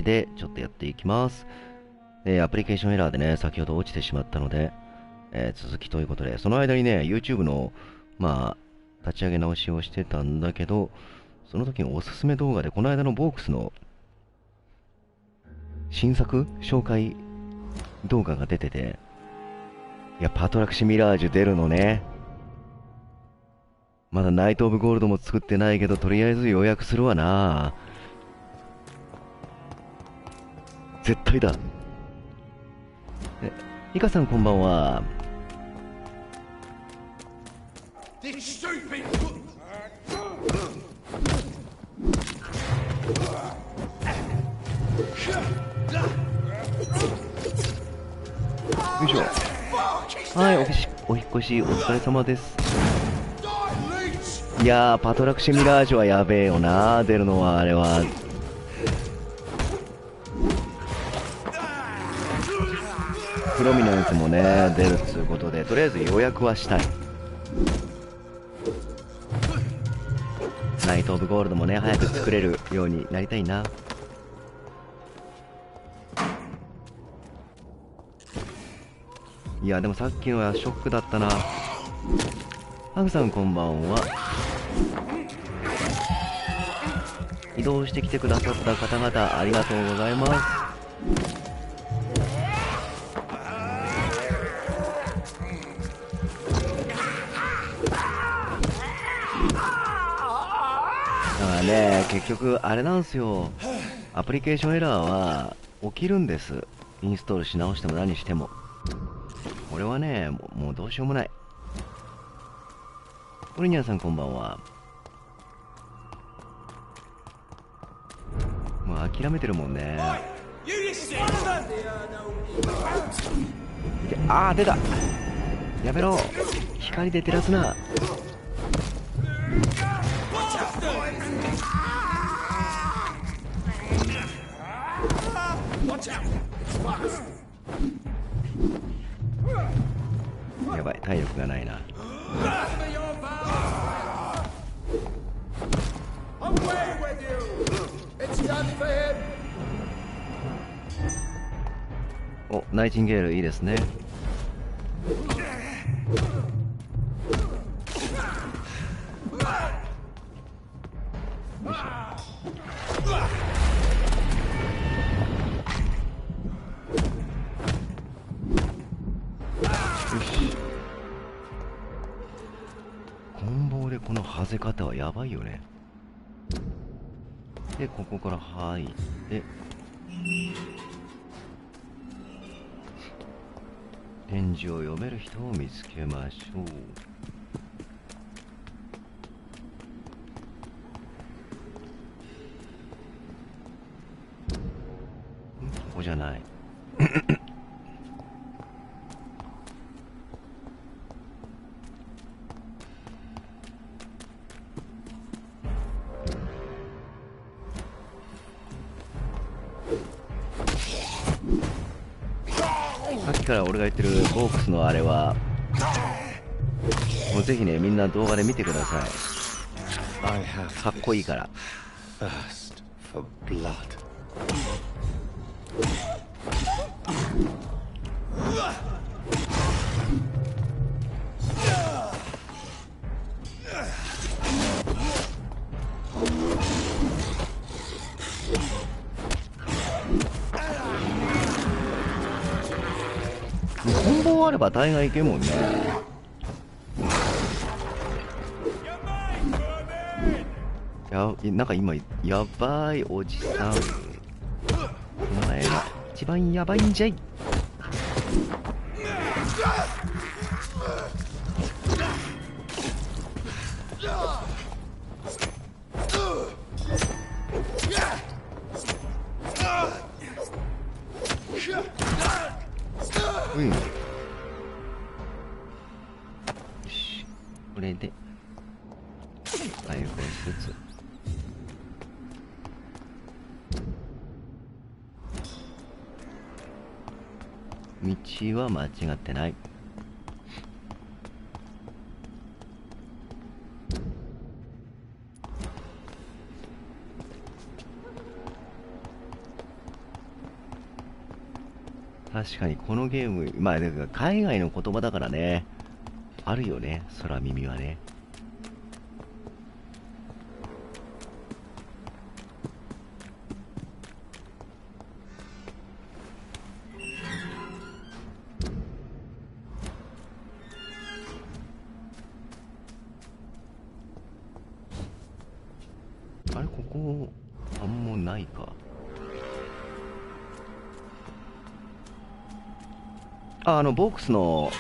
形でちょっとやっていきます。アプリケーションエラーでね、先ほど落ちてしまったので、続きということで、その間にね、YouTube の、立ち上げ直しをしてたんだけど、その時のおすすめ動画で、この間のボークスの新作紹介動画が出てて、いや、パトラクシミラージュ出るのね。まだナイト・オブ・ゴールドも作ってないけど、とりあえず予約するわな。絶対だ。イカさんこんばんは。よいしょ。はい、お引っ越しお疲れ様です。いやー、パトラクシミラージュはやべえよな、出るのは。あれはプロミナンスもね出るっつうことで、とりあえず予約はしたい。ナイト・オブ・ゴールドもね早く作れるようになりたいな。いやでもさっきのはショックだったな。ハグさんこんばんは。移動してきてくださった方々ありがとうございます。結局あれなんですよ、アプリケーションエラーは起きるんです。インストールし直しても何しても。これはねもうどうしようもない。オリニャンさんこんばんは。もう諦めてるもんね。あー出た、やめろ、光で照らすな。やばい、体力がないな。お、ナイチンゲールいいですね。よいしょ。コンボでこのはぜ方はやばいよね。でここから入って返事を読める人を見つけましょう。ここじゃないさっきから俺が言ってるボークスのあれはもうぜひねみんな動画で見てください。かっこいいから。コンボあれば大概いけんもんね。なんか今やばいおじさん、お前が一番やばいんじゃい。うん、よし、これで回復しつつ道は間違ってない。確かにこのゲーム、まあ、だから海外の言葉だからね。あるよね、空耳はね。あれ、ここ、なんもないか。ボークスの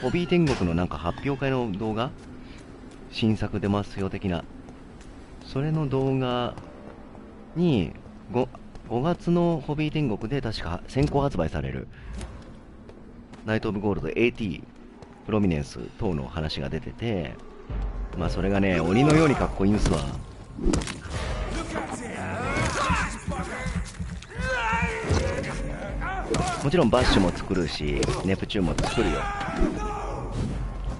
ホビー天国のなんか発表会の動画、新作出ますよ的な、それの動画に 5月のホビー天国で確か先行発売されるナイト・オブ・ゴールド AT プロミネンス等の話が出てて、まあそれがね、鬼のようにかっこいいんすわ。もちろんバッシュも作るし、ネプチューンも作るよ。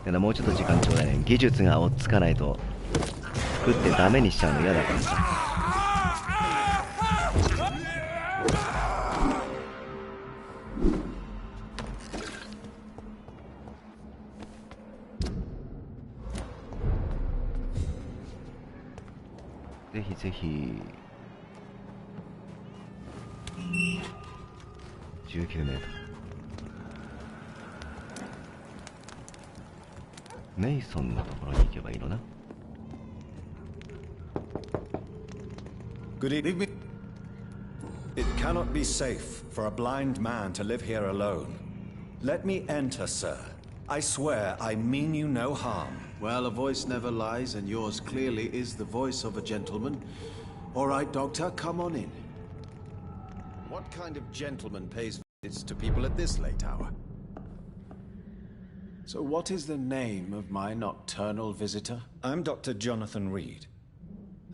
ただもうちょっと時間ちょうだいね。技術が追っつかないと作ってダメにしちゃうの嫌だからさ。ぜひぜひ。19メートル。メイソンのところに行けばいいのな。Good evening. It cannot be safe for a blind man to live here alone. Let me enter, sir. I swear I mean you no harm. Well, a voice never lies, and yours clearly is the voice of a gentleman. All right, Doctor, come on in. What kind of gentleman pays visits to people at this late hour? So what is the name of my nocturnal visitor? I'm Dr. Jonathan Reed.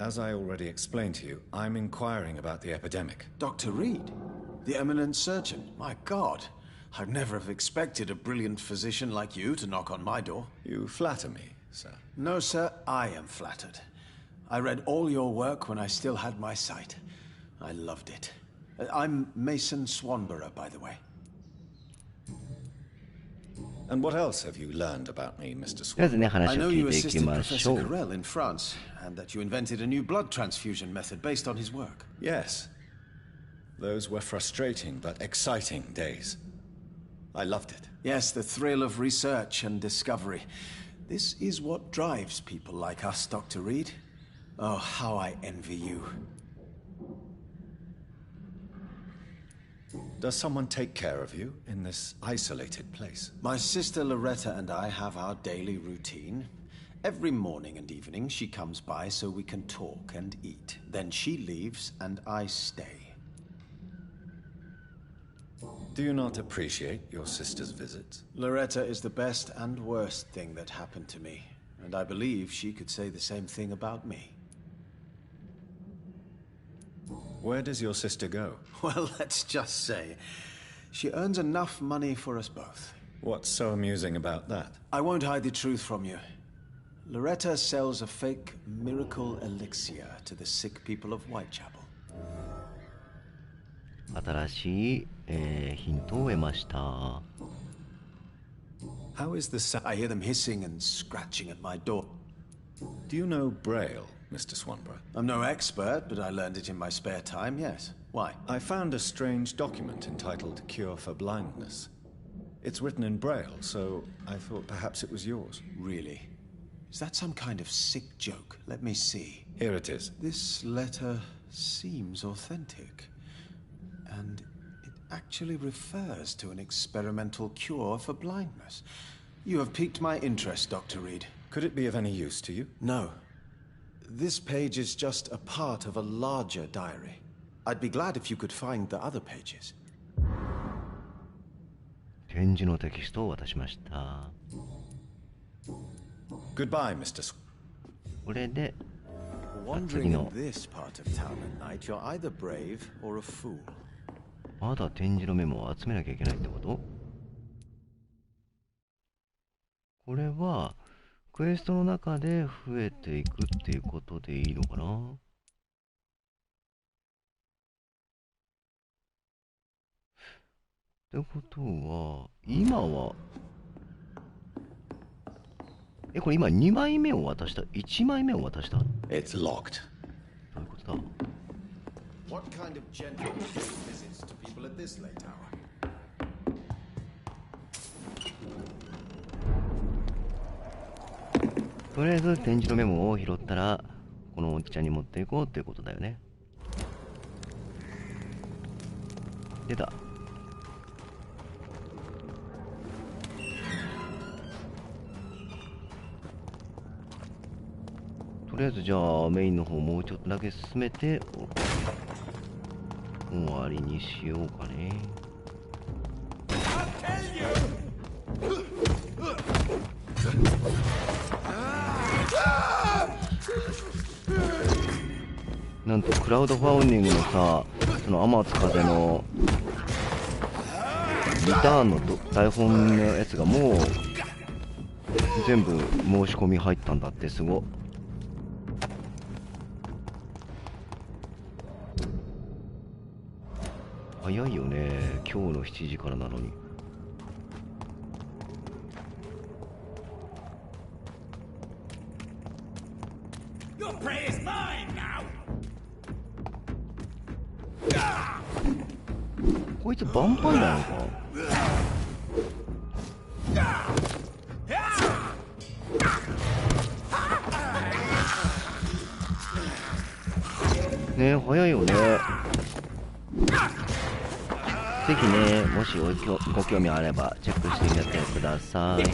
As I already explained to you, I'm inquiring about the epidemic. Dr. Reed? The eminent surgeon? My God, I'd never have expected a brilliant physician like you to knock on my door. You flatter me, sir. No, sir, I am flattered. I read all your work when I still had my sight. I loved it. I'm Mason Swanborough, by the way. And what else have you learned about me, Mr. とりあえずね、 Swan? I 話を know 聞 you いていき assisted ましょ Professor う。 Carell in France, and that you invented a new blood transfusion method based on his work. Yes. Those were frustrating but exciting days. I loved it. Yes, the thrill of research and discovery. This is what drives people like us, Dr. Reed. Oh, how I envy you. Does someone take care of you in this isolated place? My sister Loretta and I have our daily routine. Every morning and evening she comes by so we can talk and eat. Then she leaves and I stay. Do you not appreciate your sister's visits? Loretta is the best and worst thing that happened to me, and I believe she could say the same thing about me. Where does your sister go? Well, let's just say, she earns enough money for us both. What's so amusing about that? I won't hide the truth from you. Loretta sells a fake miracle elixir to the sick people of Whitechapel. 新しい、ヒントを得ました。How is the sound? I hear them hissing and scratching at my door. Do you know Braille, Mr. Swanborough? I'm no expert, but I learned it in my spare time, yes. Why? I found a strange document entitled Cure for Blindness. It's written in Braille, so I thought perhaps it was yours. Really? Is that some kind of sick joke? Let me see. Here it is. This letter seems authentic. And it actually refers to an experimental cure for blindness. You have piqued my interest, Dr. Reed. Could it be of any use to you? No. This page is just a part of a larger diary. I'd be glad if you could find the other pages. 展示のテキストを渡しました。Goodbye, Mr. Swan. これで、 Wandering in this part of town at night, you're either brave or a fool. まだ展示のメモを集めなきゃいけないってこと？これはクエストの中で増えていくっていうことでいいのかな？ことは、今は、これ今2枚目を渡した ?1 枚目を渡した？ It's locked. どういうことだ？ What kind of gentleman pays visits to people at this late hour? とりあえず展示のメモを拾ったら、このおじちゃんに持っていこうっていうことだよね。出た。とりあえずじゃあメインの方もうちょっとだけ進めて終わりにしようかね。なんとクラウドファウンディングのさ、その天津風のリターンの台本のやつがもう全部申し込み入ったんだって。すごっ。早いよね、今日の7時からなのに。こいつヴァンパイアなのか？ねえ、早いよね。ぜひね、もしご興味あればチェックしてみてください。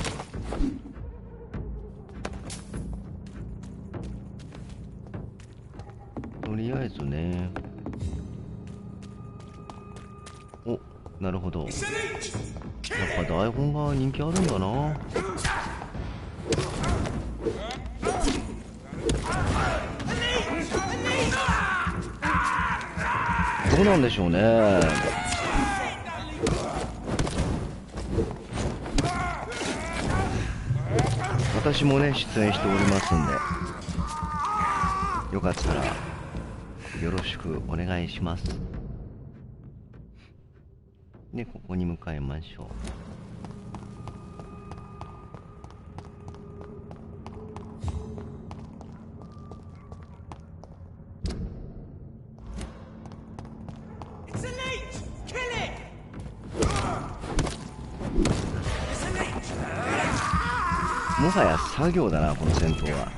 とりあえずね。お、なるほど。やっぱ台本が人気あるんだな。どうなんでしょうね。私もね、出演しておりますんで、よかったらよろしくお願いします。で、ここに向かいましょう。もはや作業だな、この戦闘は。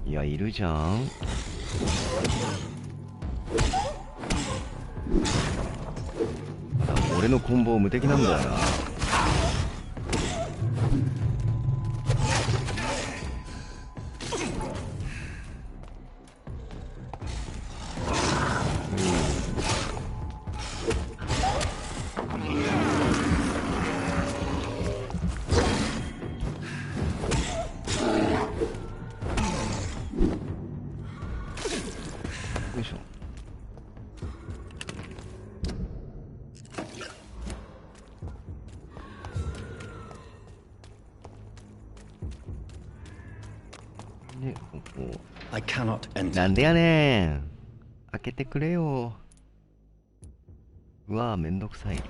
いや、いるじゃん。俺のコンボ無敵なんだよな。よいしょ。で、ここ。I cannot enter. なんでやねん。開けてくれよ。うわぁ、めんどくさい。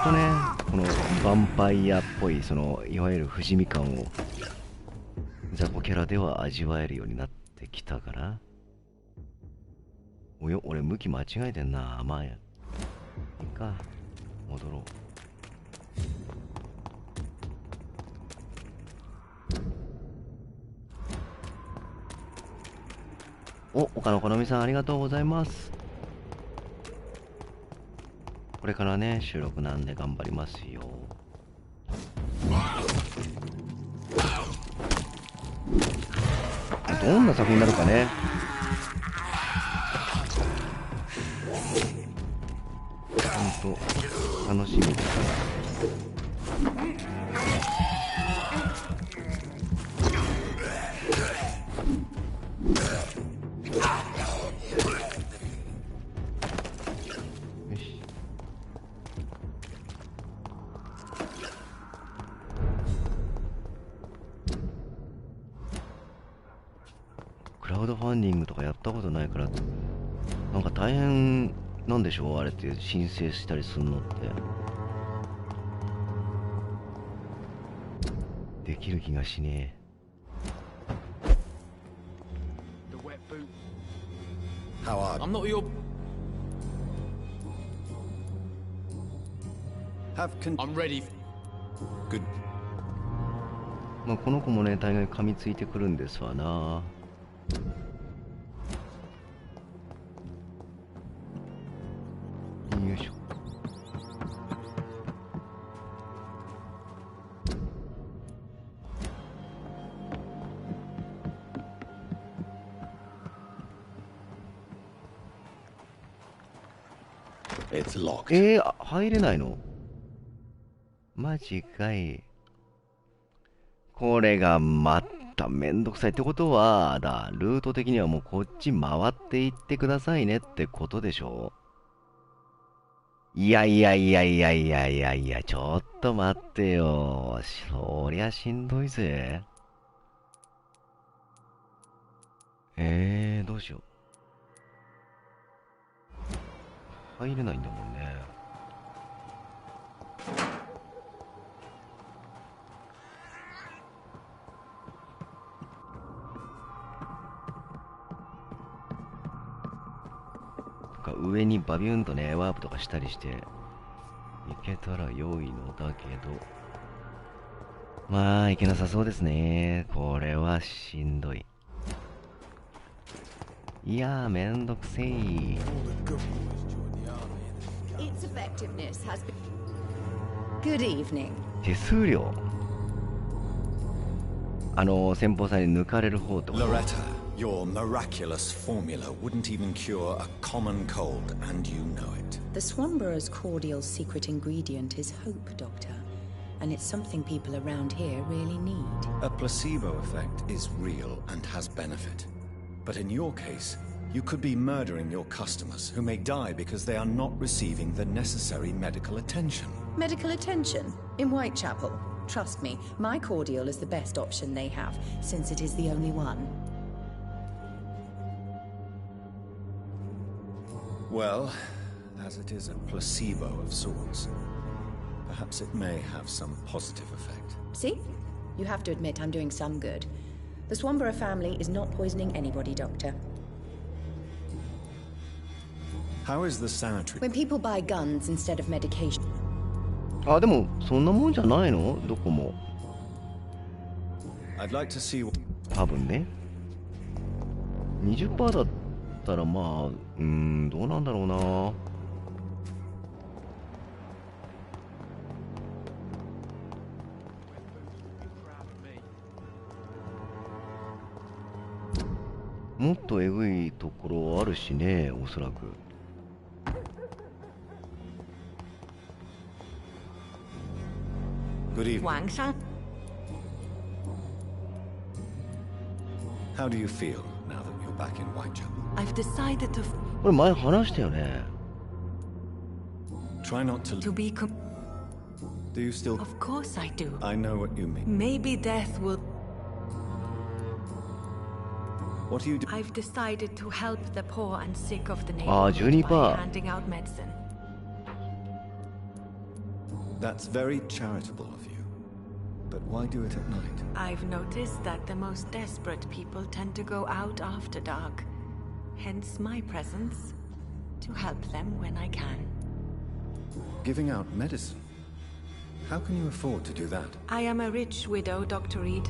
とね、このヴァンパイアっぽい、いわゆる不死身感を雑魚キャラでは味わえるようになってきたから。およ、俺向き間違えてんな。まあいいか、戻ろう。岡野好みさんありがとうございます。これからね、収録なんで頑張りますよ。どんな作品になるかね。ほんと楽しみです。クラウドファンディングとかやったことないから、なんか大変なんでしょう、あれって申請したりするのって。できる気がしねHow are I'm not your. I'm ready. good? まあこの子もね、大概噛みついてくるんですわな。よいしょ。It's locked. 入れないの？マジかい。これがまためんどくさいってことは、ルート的にはもうこっち回っていってくださいねってことでしょ？いや、ちょっと待ってよ。そりゃしんどいぜ。どうしよう。入れないんだもんね。上にバビューンとね、ワープとかしたりしていけたら良いのだけど、まあいけなさそうですね。これはしんどい。いやー、めんどくせい。手数料、先方さんに抜かれる方とか。 Your miraculous formula wouldn't even cure a common cold, and you know it. The Swanborough's cordial secret ingredient is hope, Doctor. And it's something people around here really need. A placebo effect is real and has benefit. But in your case, you could be murdering your customers who may die because they are not receiving the necessary medical attention. Medical attention? In Whitechapel? Trust me, my cordial is the best option they have, since it is the only one. Well, as it is a placebo of sorts, perhaps it may have some positive effect. See? You have to admit I'm doing some good. The Swanborough family is not poisoning anybody, Doctor. How is the sanitary? When people buy guns instead of medication. あ、でもそんなもんじゃないの？どこも。I'd like to see. 多分ね。20% だったらまあ、どうなんだろうな。もっとえぐいところあるしね、おそらく。Good evening. 晚上 How do you feel now that you're back in Whitechapel? I've decided toこれ前話したよね。Try not to. be Do you still? Of course I do. I know what you mean. Maybe death will. What do you do? I've decided to help the poor and sick of the あー、neighborhood by 12%。 handing out medicine. That's very charitable of you. But why do it at night? I've noticed that the most desperate people tend to go out after dark. Hence my presence, to help them when I can. Giving out medicine? How can you afford to do that? I am a rich widow, Dr. Reed.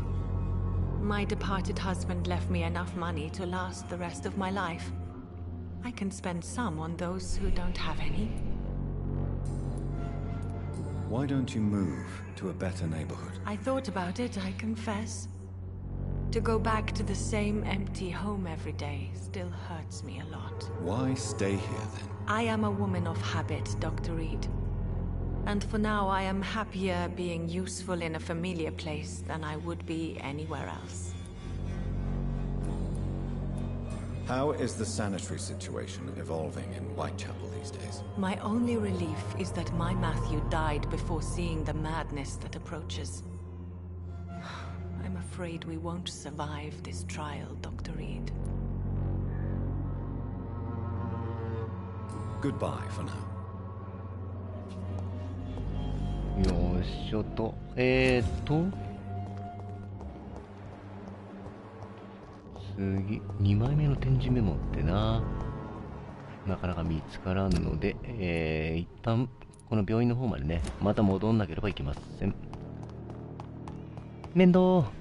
My departed husband left me enough money to last the rest of my life. I can spend some on those who don't have any. Why don't you move to a better neighborhood? I thought about it, I confess. To go back to the same empty home every day still hurts me a lot. Why stay here then? I am a woman of habit, Dr. Reed. And for now, I am happier being useful in a familiar place than I would be anywhere else. How is the sanitary situation evolving in Whitechapel these days? My only relief is that my Matthew died before seeing the madness that approaches. I'm afraid we won't survive this trial, Dr. Reed. Goodbye for now. よいしょと。次、2枚目の展示メモってなかなか見つからんので、一旦この病院の方までね、また戻んなければいけません。面倒。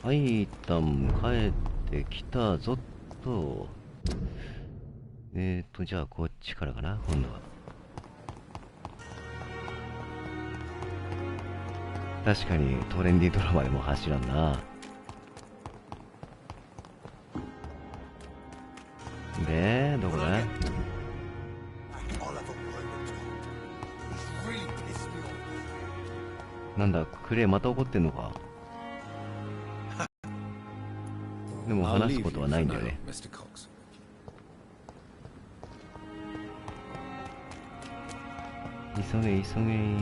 はい、一旦帰ってきたぞっと。じゃあこっちからかな、今度は。確かにトレンディードラマでも走らんな。で、どこだ？なんだ、クレイまた怒ってんのか。でも話すことはないんだよね。急げ急げ。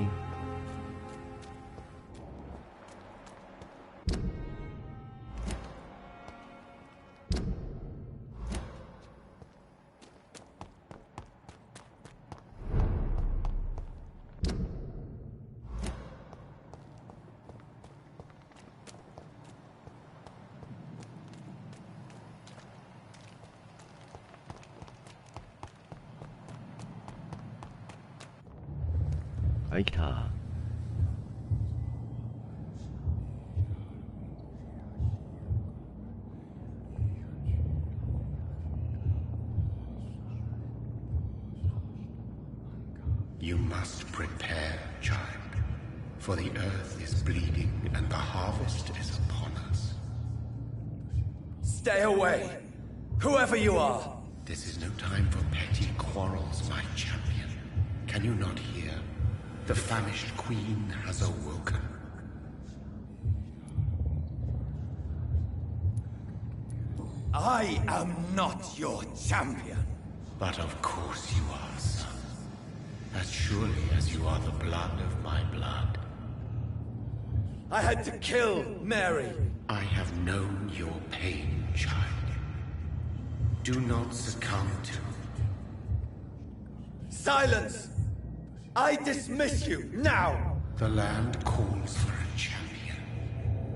はい、来た。You must prepare, child, for the earth is bleeding and the harvest is upon us. Stay away, whoever you are. This is no time for petty quarrels, my champion. Can you not hear? The famished queen has awoken. I am not your champion. But of course you are, son. As surely as you are the blood of my blood. I had to kill Mary. I have known your pain, child. Do not succumb to... Silence! I dismiss you, now! The land calls for a champion.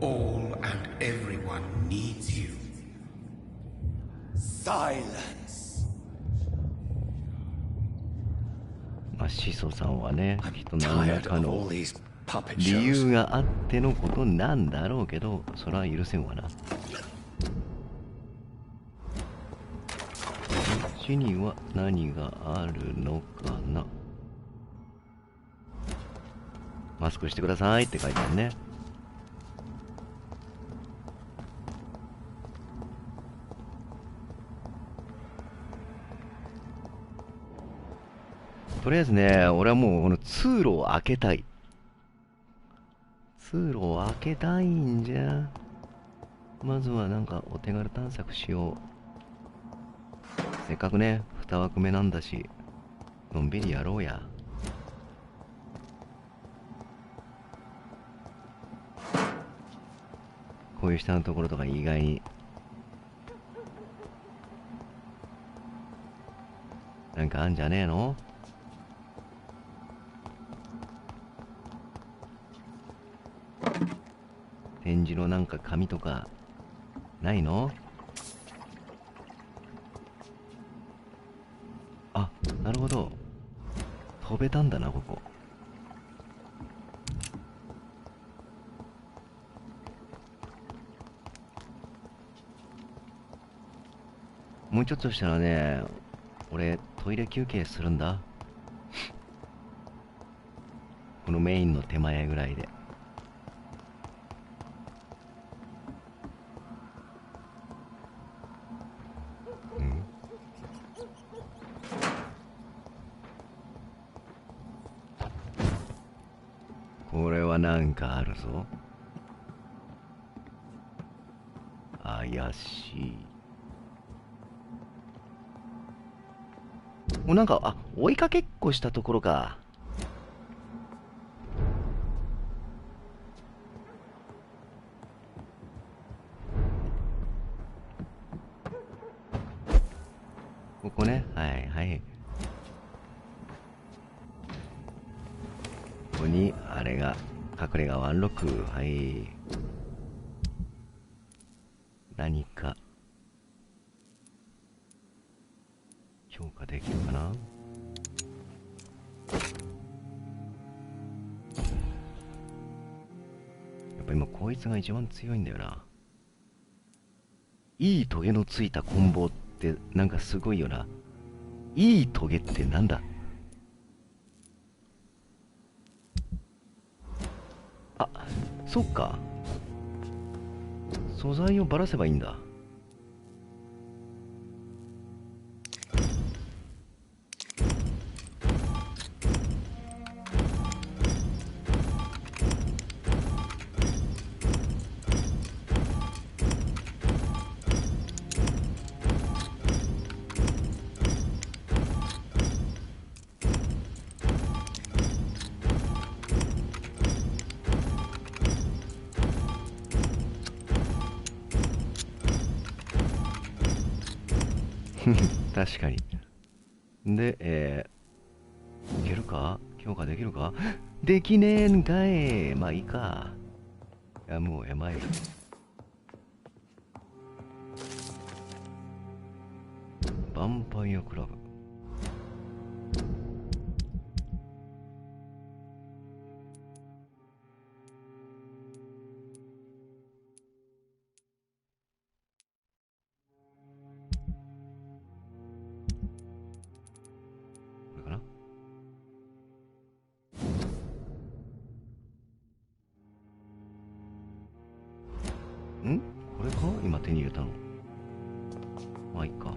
All and everyone needs you. Silence! まあ、シソさんはね、きっと I'm 何ら tired か of の all these puppet 理 shows. 由があってのことなんだろうけど、それは許せんわな。こっちには何があるのかな。マスクしてくださいって書いてあるね。とりあえずね、俺はもうこの通路を開けたい。通路を開けたいんじゃ。まずはなんかお手軽探索しよう。せっかくね、2枠目なんだし、のんびりやろうや。こういう下のところとか意外になんかあんじゃねえの？展示のなんか紙とかないの？あ、なるほど。飛べたんだな、ここ。もうちょっとしたらね、俺トイレ休憩するんだ。このメインの手前ぐらいで。これはなんかあるぞ。怪しい。もうなんか、あ、追いかけっこしたところか。ここね、はいはい。ここに、あれが、隠れ家ワンロック、はい。何か、強化できるかな？やっぱ今こいつが一番強いんだよな。いいトゲのついたコンボってなんかすごいよな。いいトゲってなんだ？あ、そっか。素材をばらせばいいんだ。確かに。で、いけるか？強化できるか？できねえんかい。まあいいか。やむを得まい。ヴァンパイアクラブ。ん？これか？今手に入れたの。まあいいか。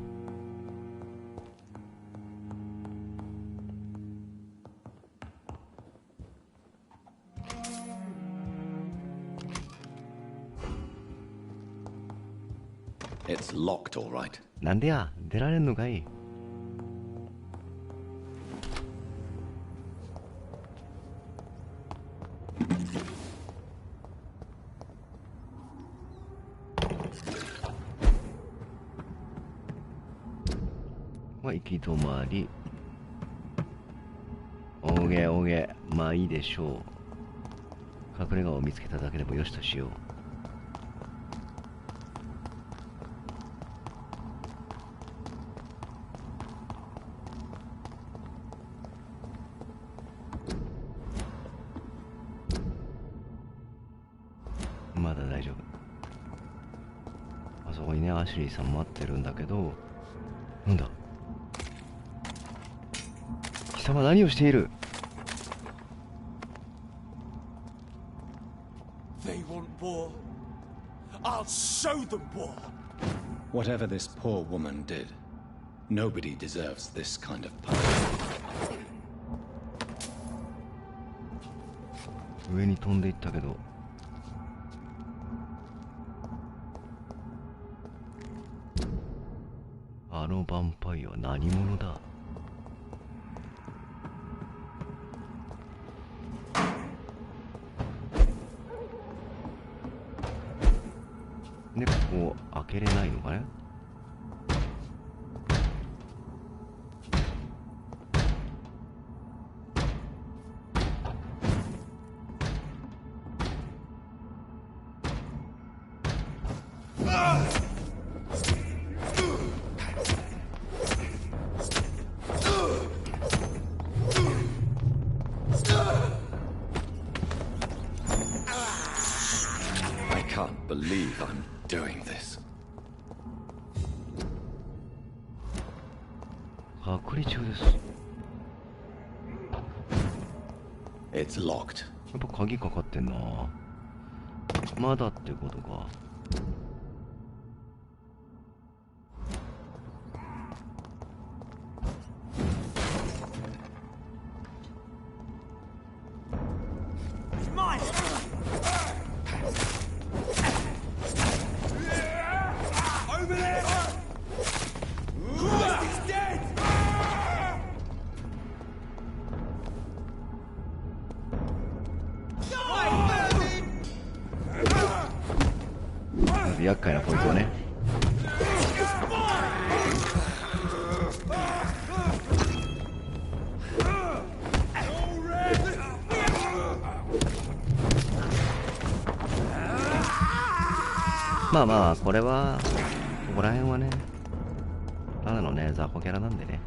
It's locked, all right. なんでや？出られんのかい？まあ行き止まり。おげおげ。まあいいでしょう。隠れ家を見つけただけでもよしとしよう。まだ大丈夫。あそこにね、アシュリーさん待ってるんだけど、なんだ？貴様何をしているThey want war. I'll show them war. Whatever this poor woman did, nobody deserves this kind of power. 上に飛んでいったけど、あのヴァンパイアは何者だ。で、ここ開けれないのかね。I can't believe I'm doing this. 隔離中です。It's locked. やっぱ鍵かかってんな。まだってことか。厄介なポイントはね。まあまあこれはここら辺はね、ただのね雑魚キャラなんでね。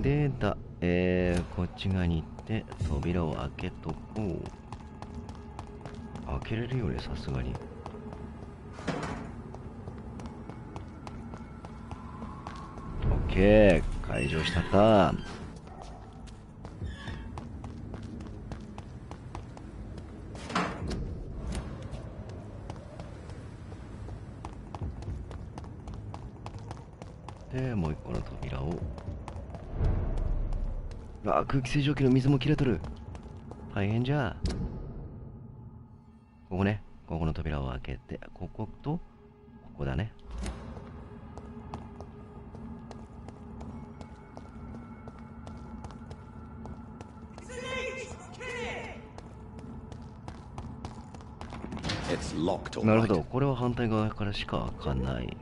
でだ、こっち側に行って扉を開けとこう。開けれるよね、さすがに。オッケー、解除したか。で、もう一個の扉を。空気清浄機の水も切れとる。大変じゃ。ここね、ここの扉を開けて、こことここだね。なるほど、これは反対側からしか開かない。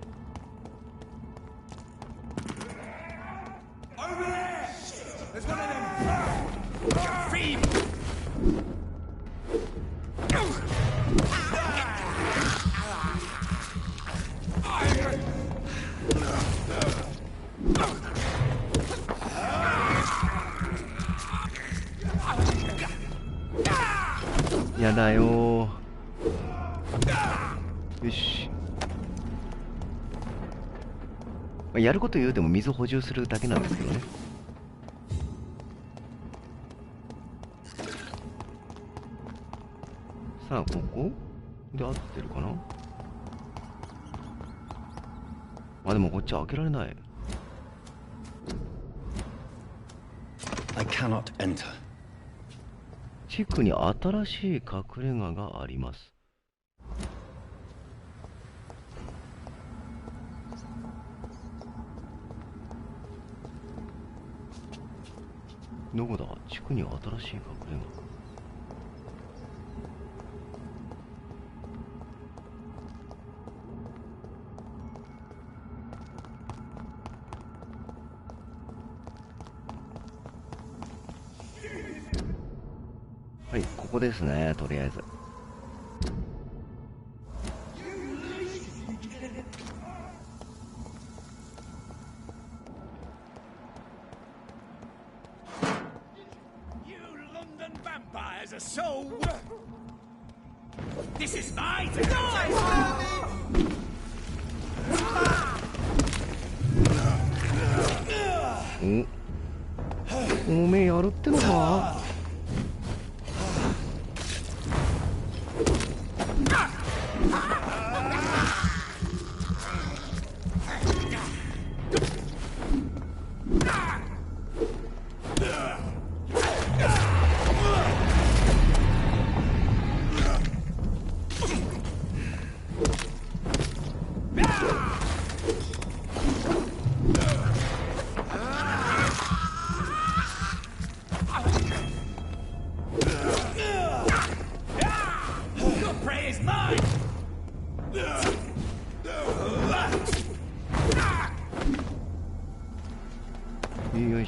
やだよー。よし。やること言うても水補充するだけなんですけどね。さあ、ここで合ってるかな。あ、でもこっち開けられない。I cannot enter. 地区に新しい隠れ家があります。どこだ？地区に新しい隠れ家。はい、ここですね、とりあえず。You London vampires are so. This is my time. おめえやるってのか。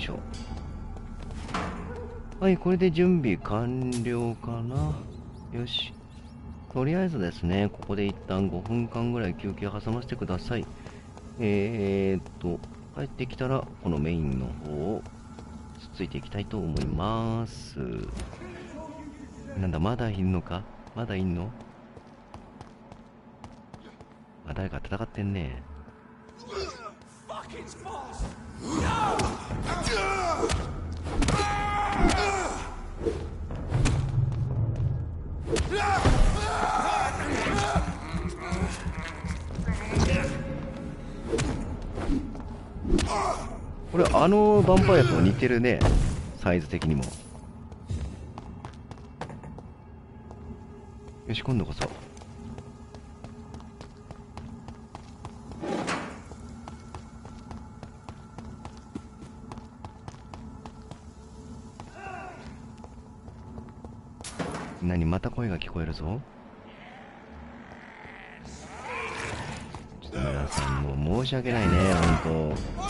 しょ。はい、これで準備完了かな。よし。とりあえずですね、ここで一旦5分間ぐらい休憩挟ませてください。帰ってきたら、このメインの方をつっついていきたいと思います。なんだ、まだいんのか？まだいんの？あ、誰か戦ってんね。これあのヴァンパイアと似てるね、サイズ的にも。よし、今度こそ。何、また声が聞こえるぞ。ちょっと皆さん、もう申し訳ないね、本当。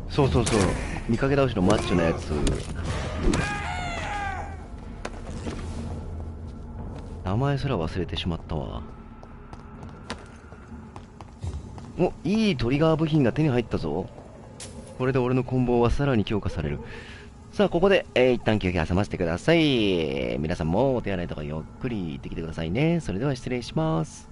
そうそうそう、見かけ倒しのマッチョなやつ。名前すら忘れてしまったわ。お、いいトリガー部品が手に入ったぞ。これで俺のコンボはさらに強化される。さあ、ここで、一旦休憩挟ませてください。皆さんもお手洗いとかゆっくり行ってきてくださいね。それでは失礼します。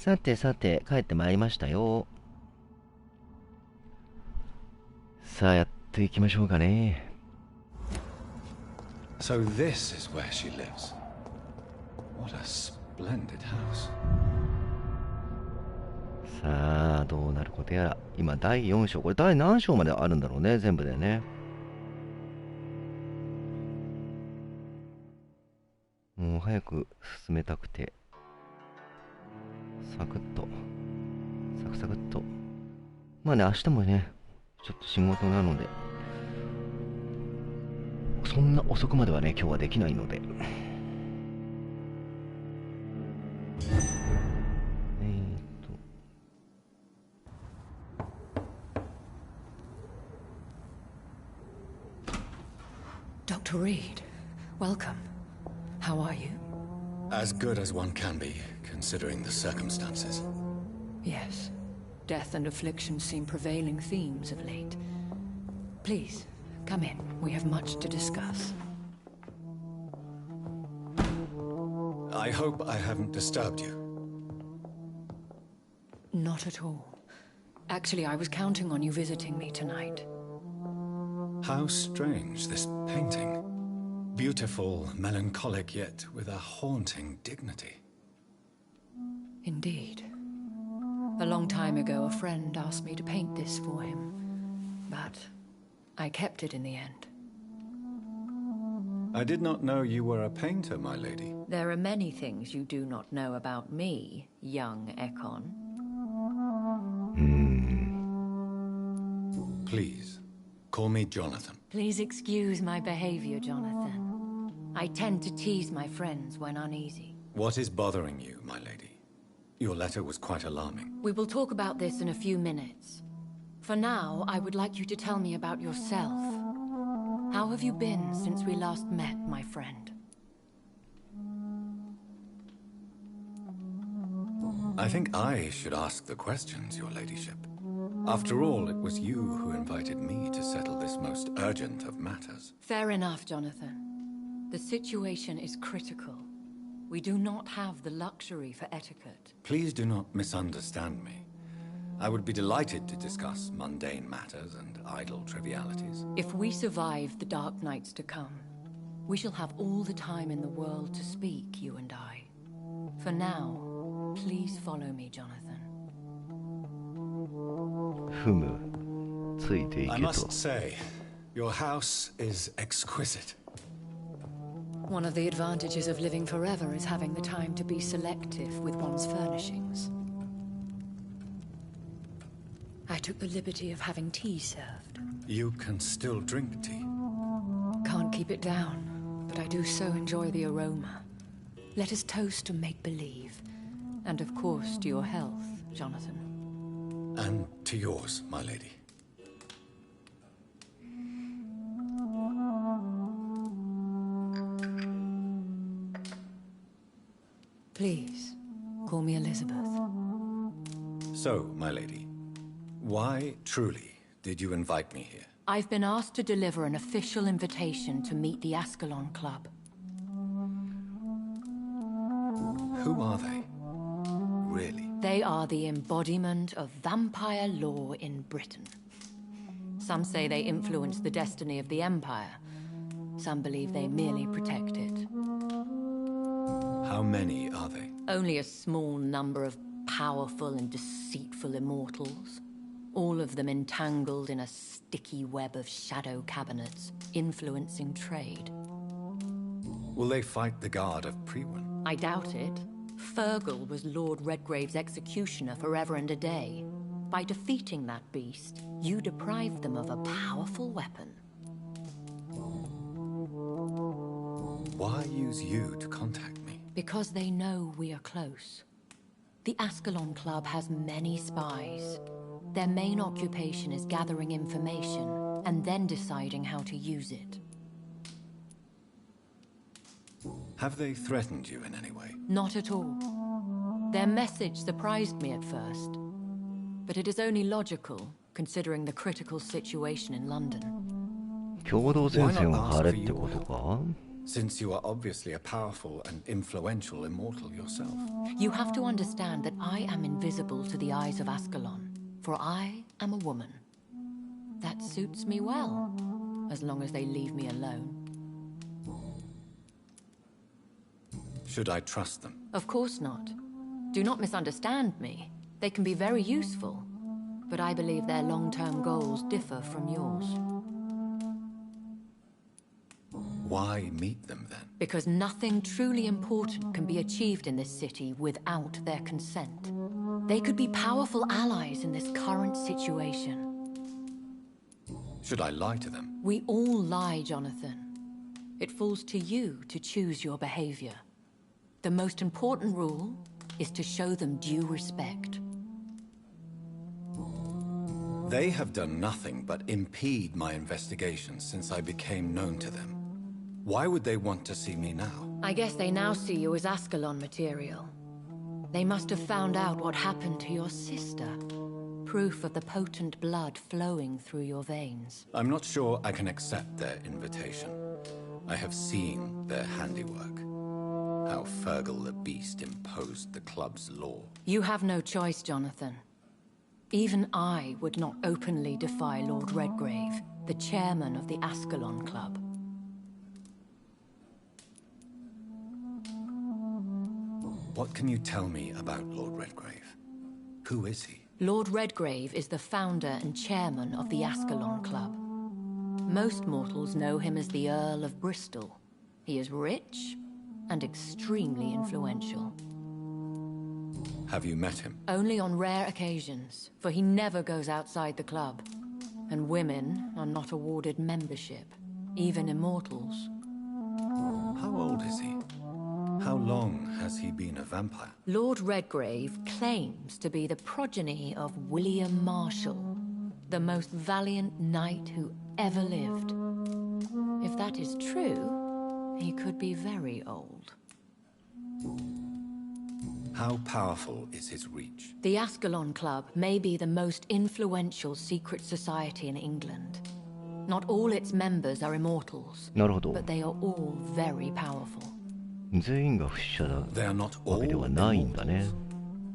さてさて、帰ってまいりましたよ。さあ、やっていきましょうかね。So this is where she lives. What a splendid house. さあ、どうなることやら。今、第4章。これ、第何章まであるんだろうね、全部でね。もう早く進めたくて。サクッと。サクサクっと。まあね、明日もね、ちょっと仕事なので、そんな遅くまではね、今日はできないので。Dr. Reed, welcome. How are you? As good as one can be, considering the circumstances. Yes. Death and affliction seem prevailing themes of late. Please, come in. We have much to discuss. I hope I haven't disturbed you. Not at all. Actually, I was counting on you visiting me tonight. How strange, this painting. Beautiful, melancholic, yet with a haunting dignity. Indeed. A long time ago, a friend asked me to paint this for him, but I kept it in the end. I did not know you were a painter, my lady. There are many things you do not know about me, young Ekon. Please, call me Jonathan. Please excuse my behavior, Jonathan. I tend to tease my friends when uneasy. What is bothering you, my lady? Your letter was quite alarming. We will talk about this in a few minutes. For now, I would like you to tell me about yourself. How have you been since we last met, my friend? I think I should ask the questions, your ladyship. After all, it was you who invited me to settle this most urgent of matters. Fair enough, Jonathan. The situation is critical. We do not have the luxury for etiquette. Please do not misunderstand me. I would be delighted to discuss mundane matters and idle trivialities. If we survive the dark nights to come, we shall have all the time in the world to speak, you and I. For now, please follow me, Jonathan. ふむ。ついていけと。 I must say, your house is exquisite. One of the advantages of living forever is having the time to be selective with one's furnishings. I took the liberty of having tea served. You can still drink tea. Can't keep it down, but I do so enjoy the aroma. Let us toast to make-believe. And of course to your health, Jonathan. And to yours, my lady. Please, call me Elizabeth. So, my lady, why truly did you invite me here? I've been asked to deliver an official invitation to meet the Ascalon Club. Who are they? Really? They are the embodiment of vampire law in Britain. Some say they influence the destiny of the Empire. Some believe they merely protect it. How many are they? Only a small number of powerful and deceitful immortals. All of them entangled in a sticky web of shadow cabinets, influencing trade. Will they fight the guard of Priwen? I doubt it. Fergal was Lord Redgrave's executioner forever and a day. By defeating that beast, you deprived them of a powerful weapon. Why use you to contact me? Because they know we are close. The Ascalon Club has many spies. Their main occupation is gathering information and then deciding how to use it. Have they threatened you in any way? Not at all. Their message surprised me at first. But it is only logical, considering the critical situation in London. 共同戦線を張れってことか since you are obviously a powerful and influential immortal yourself. You have to understand that I am invisible to the eyes of Ascalon, for I am a woman. That suits me well, as long as they leave me alone. Should I trust them? Of course not. Do not misunderstand me. They can be very useful, but I believe their long-term goals differ from yours. Why meet them then? Because nothing truly important can be achieved in this city without their consent. They could be powerful allies in this current situation. Should I lie to them? We all lie, Jonathan. It falls to you to choose your behavior. The most important rule is to show them due respect. They have done nothing but impede my investigation since I became known to them. Why would they want to see me now? I guess they now see you as Ascalon material. They must have found out what happened to your sister. Proof of the potent blood flowing through your veins. I'm not sure I can accept their invitation. I have seen their handiwork. How Fergal the Beast imposed the club's law. You have no choice, Jonathan. Even I would not openly defy Lord Redgrave, the chairman of the Ascalon Club. What can you tell me about Lord Redgrave? Who is he? Lord Redgrave is the founder and chairman of the Ascalon Club. Most mortals know him as the Earl of Bristol. He is rich and extremely influential. Have you met him? Only on rare occasions, for he never goes outside the club. And women are not awarded membership, even immortals. How old is he? How long has he been a vampire? Lord Redgrave claims to be the progeny of William Marshall, the most valiant knight who ever lived. If that is true, he could be very old. How powerful is his reach? The Ascalon Club may be the most influential secret society in England. Not all its members are immortals, なるほど。 but they are all very powerful. 全員が不死者だ They are not わ all けではないんだね。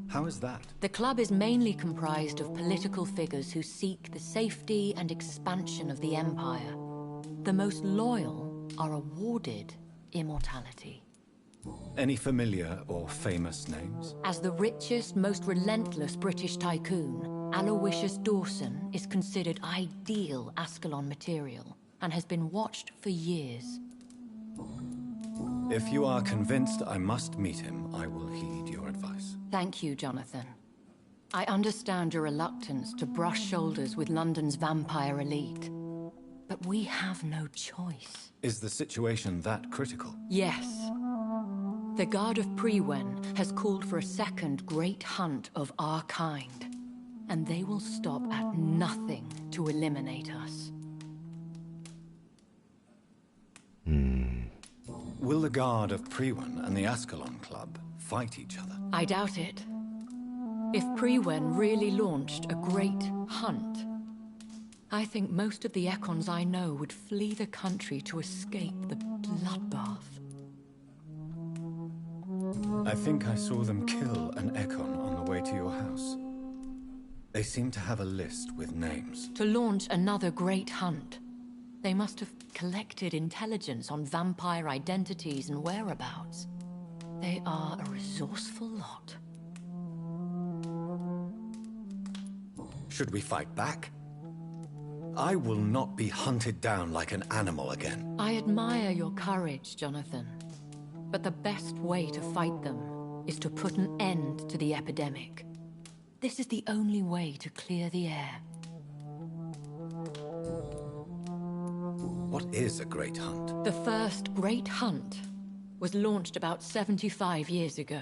How is that? The club is mainly comprised of political figures who seek the safety and expansion of the Empire. The most loyal are awarded immortality. Any familiar or famous names? As the richest, most relentless British tycoon, Aloysius Dawson is considered ideal Ascalon material and has been watched for years. If you are convinced I must meet him, I will heed your advice. Thank you, Jonathan. I understand your reluctance to brush shoulders with London's vampire elite, but we have no choice. Is the situation that critical? Yes. The Guard of Prewen has called for a second great hunt of our kind, and they will stop at nothing to eliminate us. Will the Guard of Prewen and the Ascalon Club fight each other? I doubt it. If Prewen really launched a great hunt, I think most of the Econs I know would flee the country to escape the bloodbath. I think I saw them kill an Econ on the way to your house. They seem to have a list with names. To launch another great hunt, they must have collected intelligence on vampire identities and whereabouts. They are a resourceful lot. Should we fight back? I will not be hunted down like an animal again. I admire your courage, Jonathan. But the best way to fight them is to put an end to the epidemic. This is the only way to clear the air. What is a great hunt? The first great hunt was launched about 75 years ago.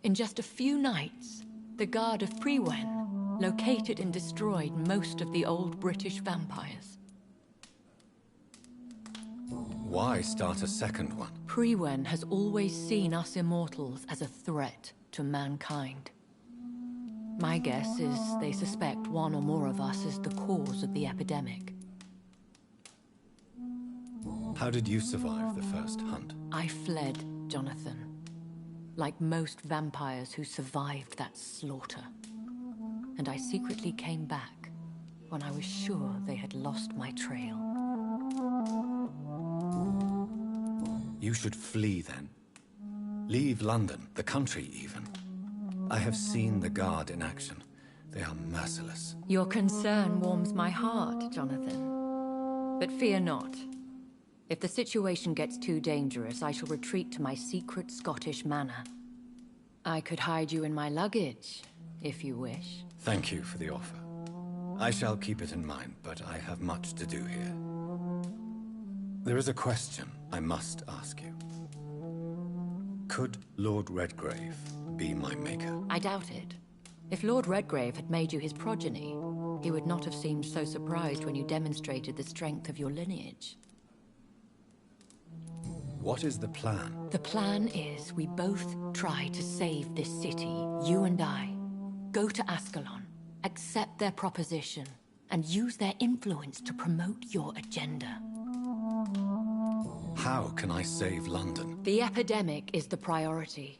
In just a few nights, the Guard of Prewen located and destroyed most of the old British vampires. Why start a second one? Prewen has always seen us immortals as a threat to mankind. My guess is they suspect one or more of us as the cause of the epidemic. How did you survive the first hunt? I fled, Jonathan. Like most vampires who survived that slaughter. And I secretly came back when I was sure they had lost my trail. You should flee then. Leave London, the country even. I have seen the Guard in action. They are merciless. Your concern warms my heart, Jonathan. But fear not. If the situation gets too dangerous, I shall retreat to my secret Scottish manor. I could hide you in my luggage, if you wish. Thank you for the offer. I shall keep it in mind, but I have much to do here. There is a question I must ask you. Could Lord Redgrave be my maker? I doubt it. If Lord Redgrave had made you his progeny, he would not have seemed so surprised when you demonstrated the strength of your lineage. What is the plan? The plan is we both try to save this city, you and I. Go to Ascalon, accept their proposition, and use their influence to promote your agenda. How can I save London? The epidemic is the priority.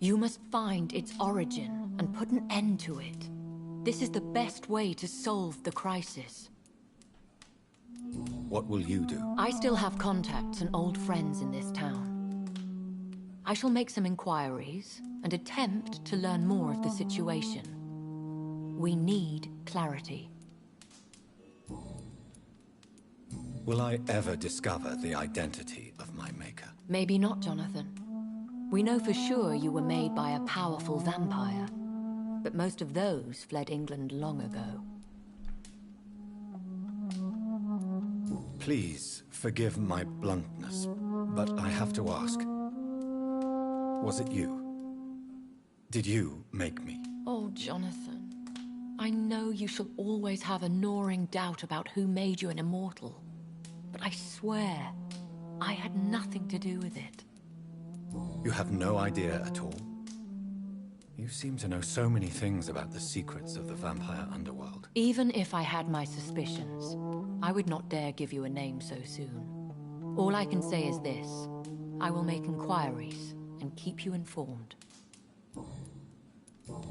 You must find its origin and put an end to it. This is the best way to solve the crisis. What will you do? I still have contacts and old friends in this town. I shall make some inquiries and attempt to learn more of the situation. We need clarity. Will I ever discover the identity of my maker? Maybe not, Jonathan. We know for sure you were made by a powerful vampire, but most of those fled England long ago. Please forgive my bluntness, but I have to ask. Was it you? Did you make me? Oh, Jonathan. I know you shall always have a gnawing doubt about who made you an immortal. But I swear, I had nothing to do with it. You have no idea at all? You seem to know so many things about the secrets of the vampire underworld. Even if I had my suspicions, I would not dare give you a name so soon. All I can say is this. I will make inquiries and keep you informed.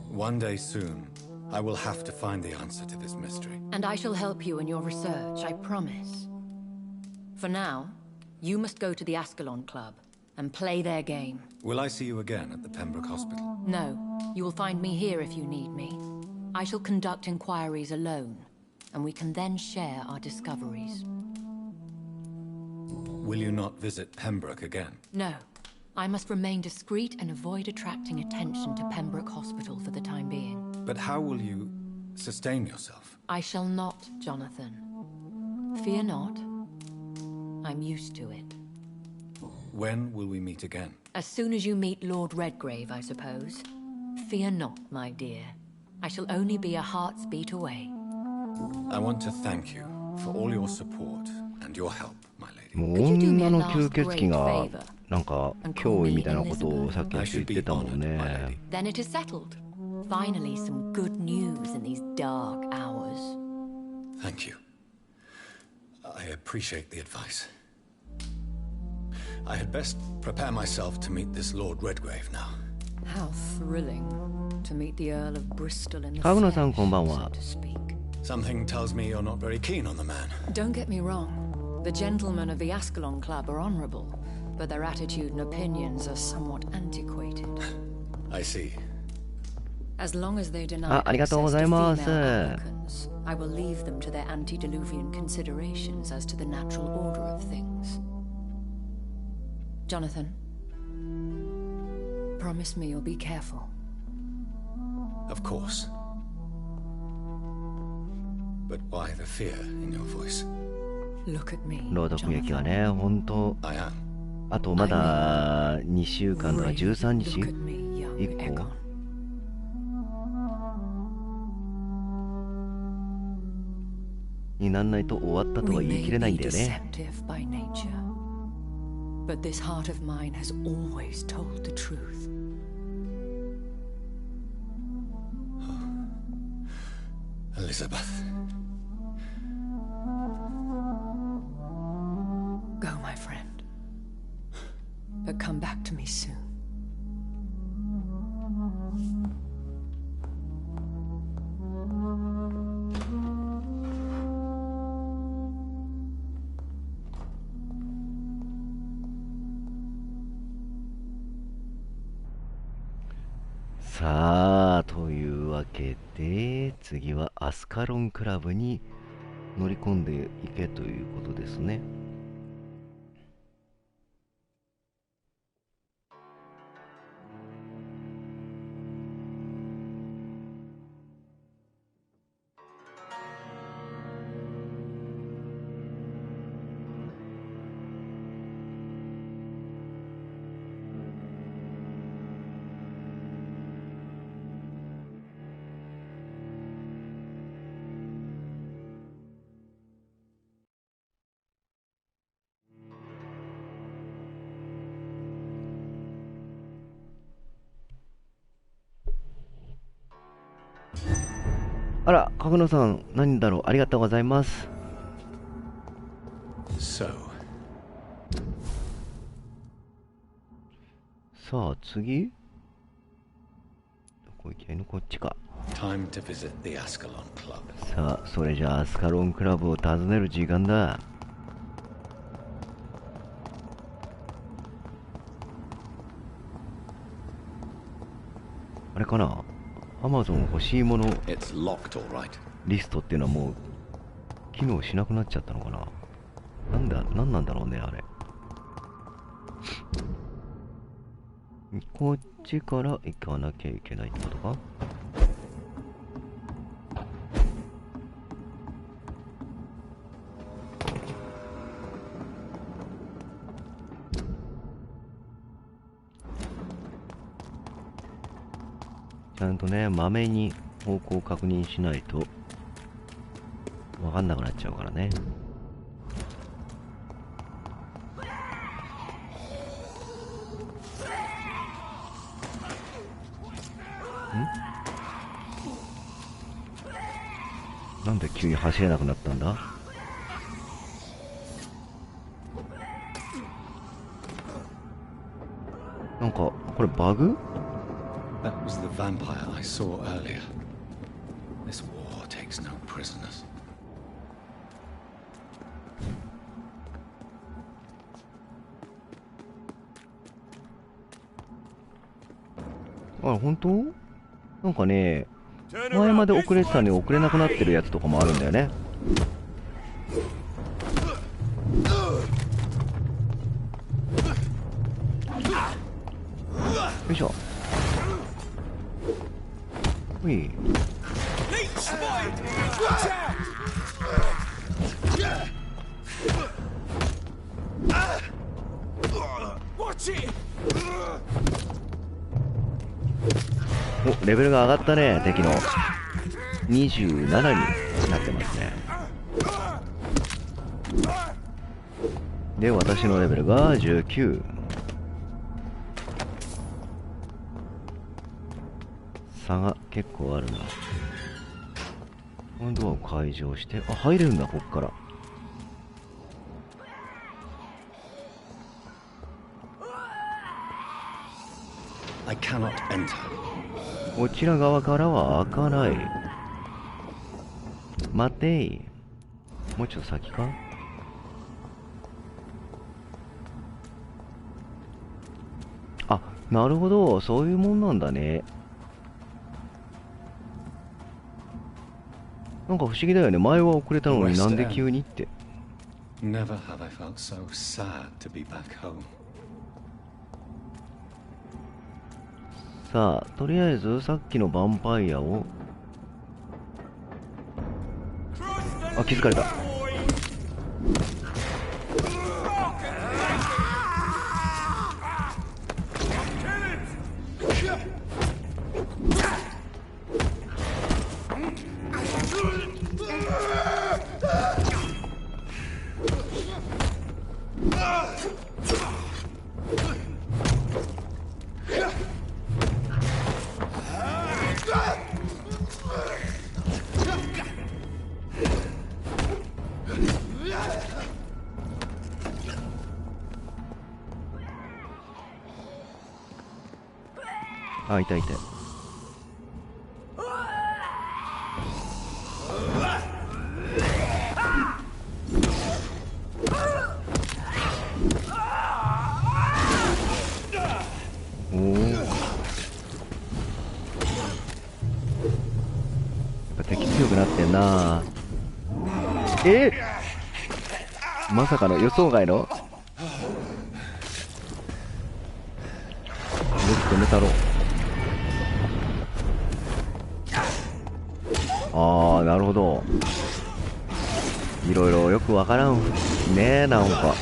One day soon, I will have to find the answer to this mystery. And I shall help you in your research, I promise. For now, you must go to the Ascalon Club and play their game. Will I see you again at the Pembroke Hospital? No, you will find me here if you need me. I shall conduct inquiries alone, and we can then share our discoveries. Will you not visit Pembroke again? No. I must remain discreet and avoid attracting attention to Pembroke Hospital for the time being. But how will you sustain yourself? I shall not, Jonathan. Fear not. I'm used to it. When will we meet again? As soon as you meet Lord Redgrave, I suppose. Fear not, my dear. I shall only be a heart's beat away. I want to thank you for all your support and your help, my lady. もう女の吸血鬼がなんか脅威みたいなことをさっきの人言ってたもんね。Then it is settled. Finally, some good news in these dark hours. Thank you. I appreciate the advice. I had best prepare myself to meet this Lord Redgrave now. How thrilling to meet the Earl of Bristol in the 川村さんこんばんは。 flesh, so to speak. Something tells me you're not very keen on the man. Don't get me wrong. The gentlemen of the Ascalon Club are honorable, but their attitude and opinions are somewhat antiquated. I see. As long as they deny ありがとうご access ざ to います。 female applicants, I will leave them to their antediluvian considerations as to the natural order of things. Jonathan, promise me you'll be careful. Of course. But why the fear in your voice? Look at me, 朗読劇はね、本当 I am. あとまだ2週間とか13日 Look at me, young 以降 Egon. になんないと終わったとは We 言い may 切れないん be だよね。 deceptive by nature, but this heart of mine has always told the truth. Elizabeth. Go, さあ、というわけで、次はアスカロンクラブに乗り込んでいけということですね。あら、角野さん、何だろう、ありがとうございます。So. さあ、次どこ行きゃいいの？こっちか。Time to visit the Ascalon Club. さあ、それじゃあアスカロンクラブを訪ねる時間だ。あれかな、アマゾン欲しいもの It's locked, all right. リストっていうのはもう機能しなくなっちゃったのかな。なんなんだろうね、あれ。こっちから行かなきゃいけないってことか。ちゃんとね、まめに方向を確認しないとわかんなくなっちゃうからね。なんで急に走れなくなったんだ。なんかこれバグThat was the vampire I saw earlier. This war takes no prisoners. あ、本当？なんかね、前まで遅れてたのに遅れなくなってるやつとかもあるんだよね。よいしょ。ほい。お、レベルが上がったね、敵の。27になってますね。で、私のレベルが19。差が結構あるな。このドアを解錠して、あ、入れるんだ、こっから。I cannot enter. こちら側からは開かない。待てい。もうちょっと先か。あ、なるほど、そういうもんなんだね。なんか不思議だよね。前は遅れたのになんで急にって。Never have I felt so sad to be back home. さあ、とりあえずさっきのヴァンパイアを。あ、気づかれた。あ、いたいた。おお。なってんな。まさかの予想外の止めたろ。ああ、なるほど。いろいろよくわからんねえ、なんか。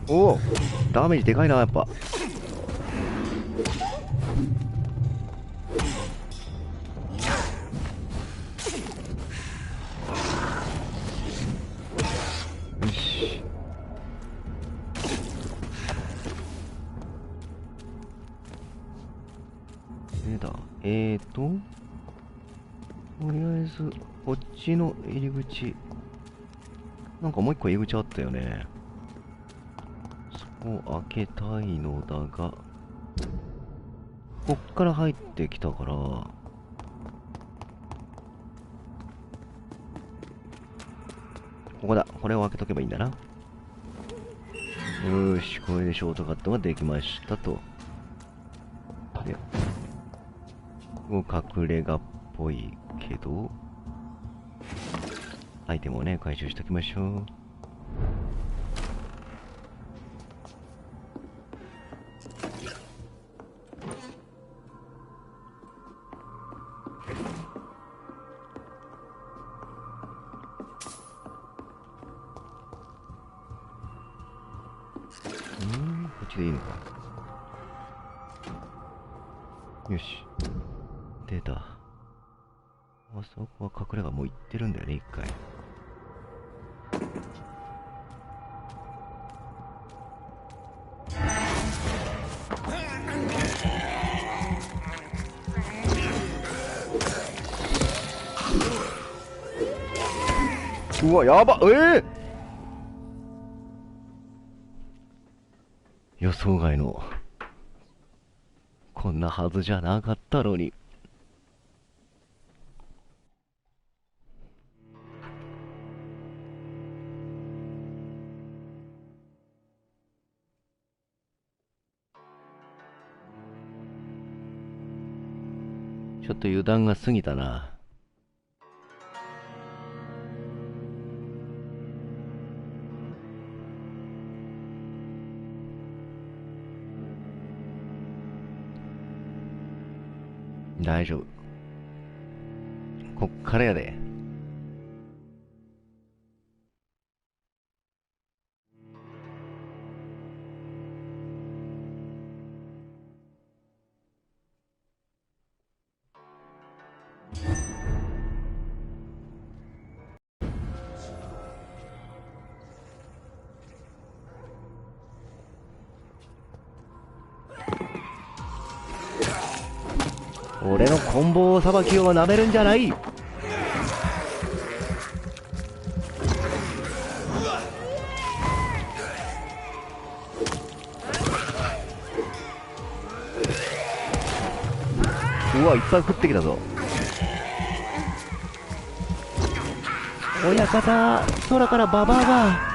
おお、ダメージでかいな、やっぱ。とりあえずこっちの入り口、なんかもう一個入り口あったよね。そこを開けたいのだが、こっから入ってきたから、ここだ。これを開けとけばいいんだな。よーし、これでショートカットができましたと。で、隠れ家っぽいけど、アイテムをね、回収しておきましょう。こっちでいいのか。よし、出た。あそこは隠れ家もう行ってるんだよね、一回。うわ、やばっ。予想外の、こんなはずじゃなかったのに。ちょっと油断が過ぎたな。大丈夫。こっからやで。俺のコンボさばきをなめるんじゃない。うわ、いっぱい降ってきたぞ。親方、空からババアが。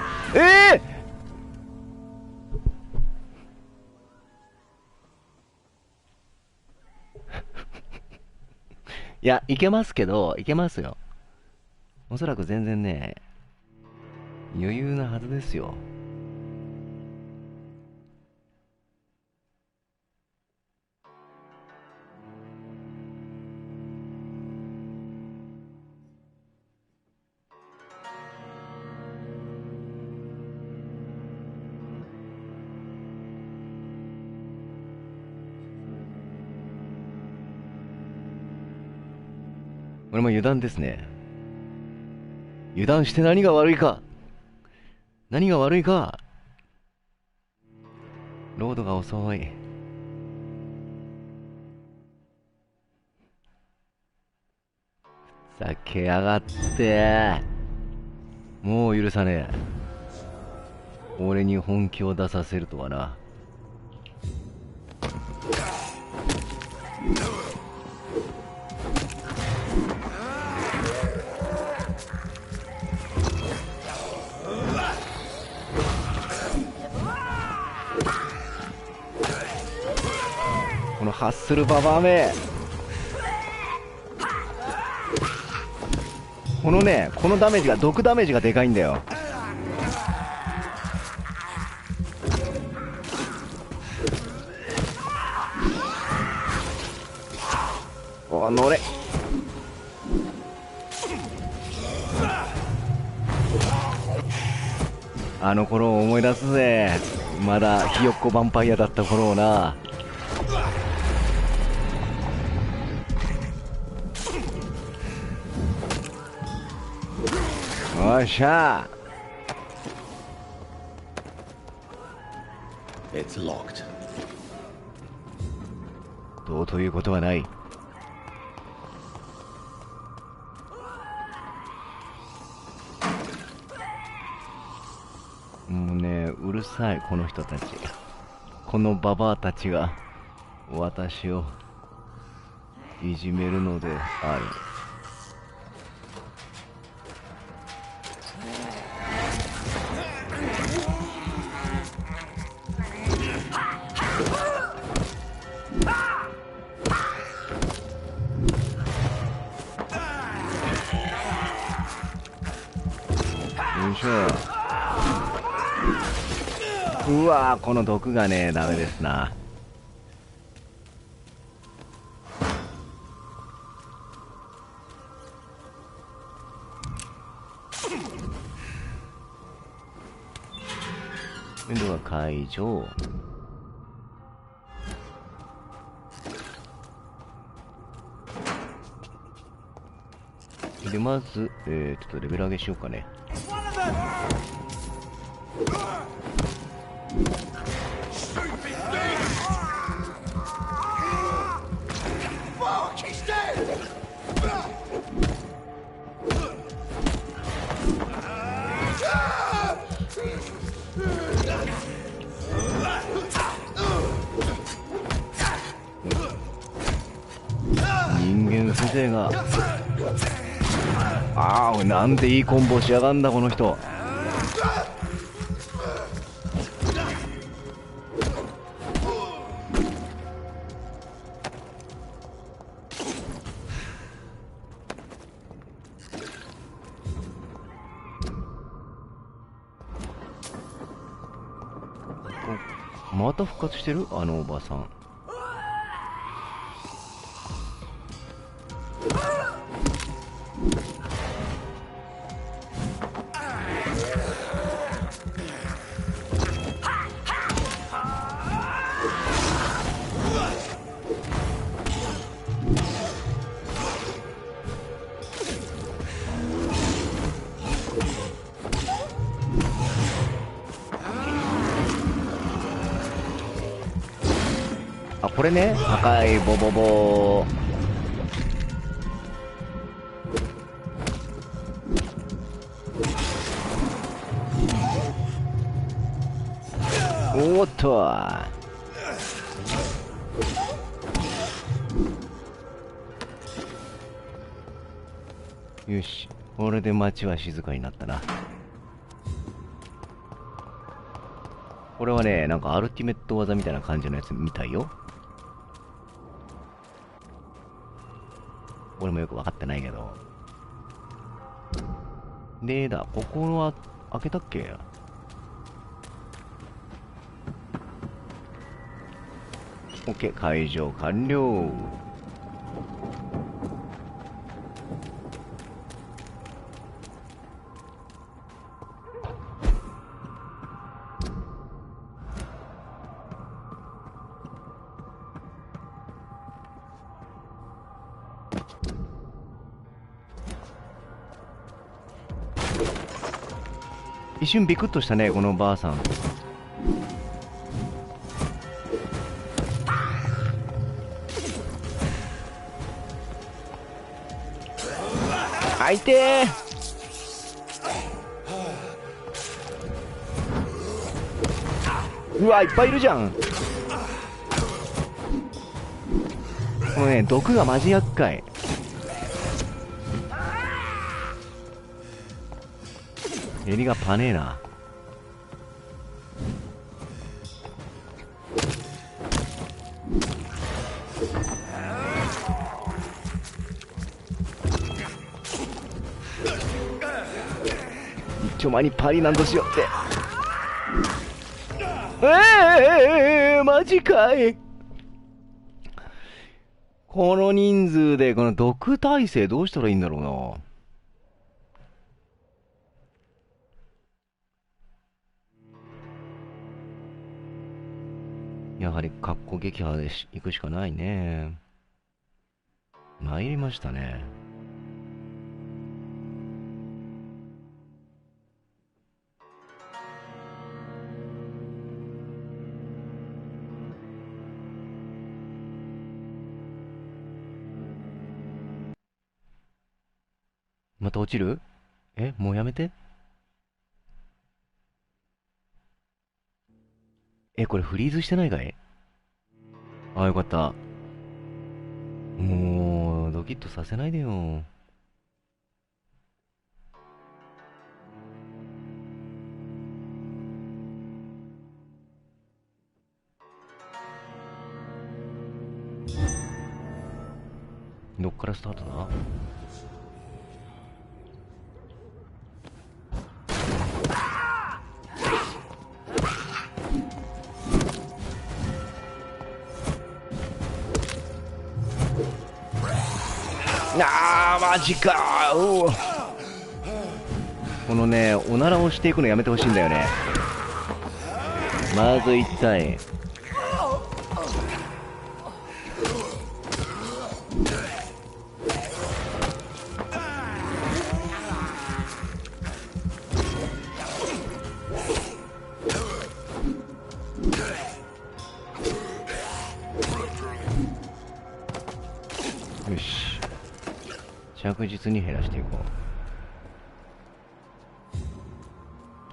いや、いけますけど、いけますよ。おそらく全然ね、余裕なはずですよ。俺も油断ですね。油断して何が悪いか。何が悪いか。ロードが遅い。ふざけやがって。もう許さねえ。俺に本気を出させるとはな。このハッスルババアめ。このね、このダメージが、毒ダメージがでかいんだよ。お、乗れ。あの頃を思い出すぜ。まだひよっこヴァンパイアだった頃をな。よっしゃ。 It's locked. どうということはない。もうね、うるさいこの人たち。このババアたちが私をいじめるのである。よいしょ。うわー、この毒がね、ダメですな。今度は解除。で、まず、ちょっとレベル上げしようかね。人間風情が。ああ、なんでいいコンボしやがんだこの人。また復活してるあのおばさん。あ、これね、赤いボボボー。おーっと、よし、これで街は静かになったな。これはね、なんかアルティメット技みたいな感じのやつみたいよ。俺もよく分かってないけど。でだ、ここは開けたっけ？オッケー、解除完了。一瞬ビクッとしたね、このばあさん。あいてー。うわ、いっぱいいるじゃん。このね、毒がマジ厄介。襟がパネーな。一丁前にパリなんとしよってマジかい。この人数でこの毒耐性どうしたらいいんだろうな。やはり格好撃破で行くしかないね。参りましたね。また落ちる？もうやめて。これフリーズしてないかい？ああ、よかった。もう、ドキッとさせないでよ。どっからスタートだ？マジかー。このね、おならをしていくのやめてほしいんだよね。まず1体。よし、着実に減らしていこ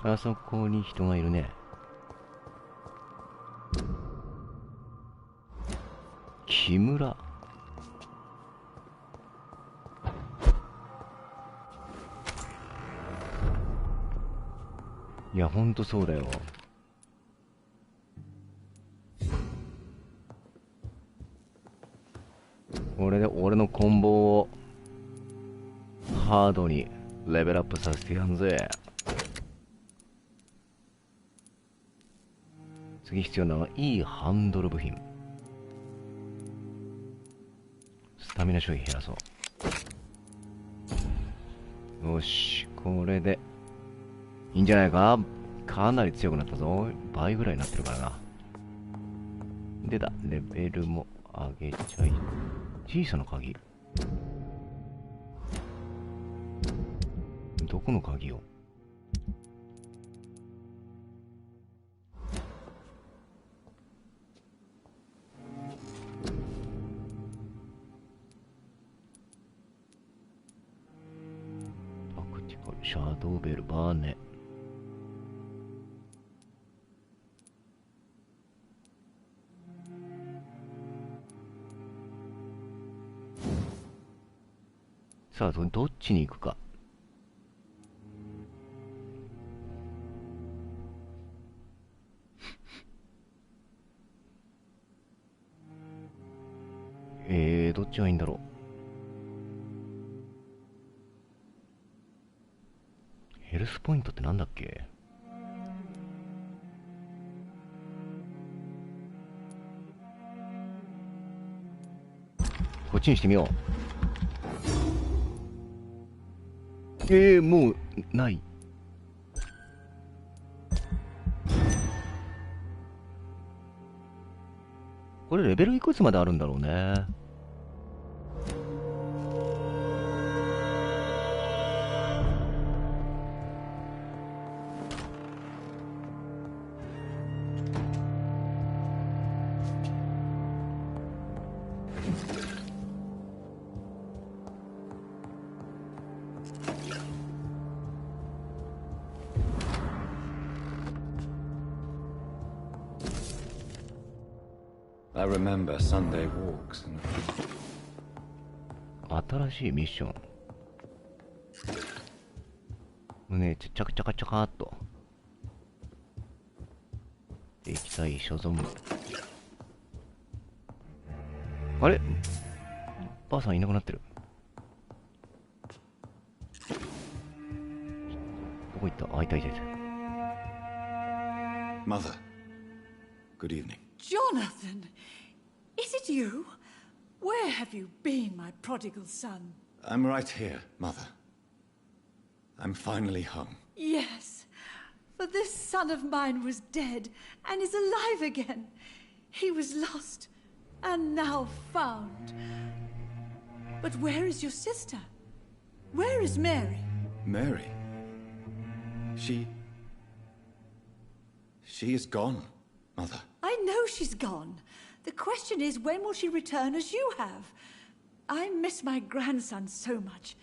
う。あそこに人がいるね。木村。いや、ほんとそうだよ。これで俺のコンボをハードにレベルアップさせてやんぜ。次必要なのはいいハンドル部品。スタミナ消費減らそう。よし、これでいいんじゃないか。かなり強くなったぞ。倍ぐらいになってるからな。でだ、レベルも上げちゃい。小さな鍵。どこの鍵よ。タクティカルシャドーベルバーネ。さあ、どっちに行くか。どっちがいいんだろう。ヘルスポイントってなんだっけ。こっちにしてみよう。もうない。これレベルいくつまであるんだろうね。I remember Sunday walks and... 新しいミッション。ね、ちゃかちゃかちゃかっと。液体所存。あれ、ばあさんいなくなってる。どこ行った？あ、いたいたいた。Mother, good evening. Jonathan! Is it you? Where have you been, my prodigal son? I'm right here, Mother. I'm finally home. Yes, for this son of mine was dead and is alive again. He was lost and now found. But where is your sister? Where is Mary? Mary? She is gone, Mother. I know she's gone. The question is, when will she return as you have? I miss my grandson so much.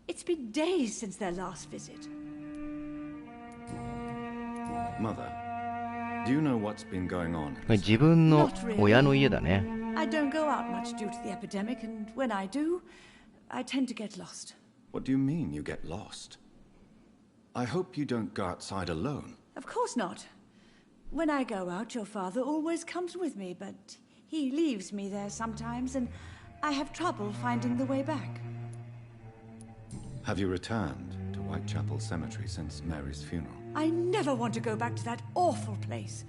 It's been days since their last visit. Mother, do you know what's been going on? 自分の親の家だね。I don't go out much due to the epidemic, and when I do, I tend to get lost. What do you mean you get lost? I hope you don't go outside alone. Of course not. When I go out, your father always comes with me, but he leaves me there sometimes, and I have trouble finding the way back. Have you returned to Whitechapel Cemetery since Mary's funeral? I never want to go back to that awful place.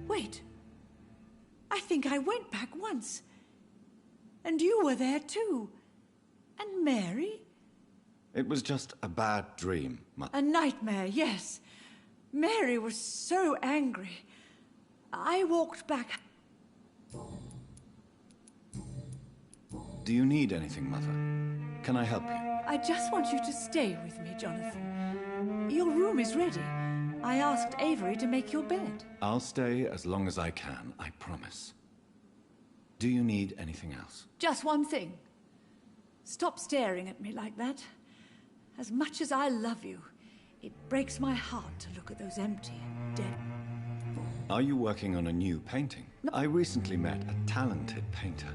Wait. I think I went back once. And you were there too. And Mary? It was just a bad dream, Mother. A nightmare, yes. Mary was so angry. I walked back. Do you need anything, Mother? Can I help you? I just want you to stay with me, Jonathan. Your room is ready. I asked Avery to make your bed. I'll stay as long as I can, I promise. Do you need anything else? Just one thing. Stop staring at me like that. As much as I love you, it breaks my heart to look at those empty and dead. Are you working on a new painting? No. I recently met a talented painter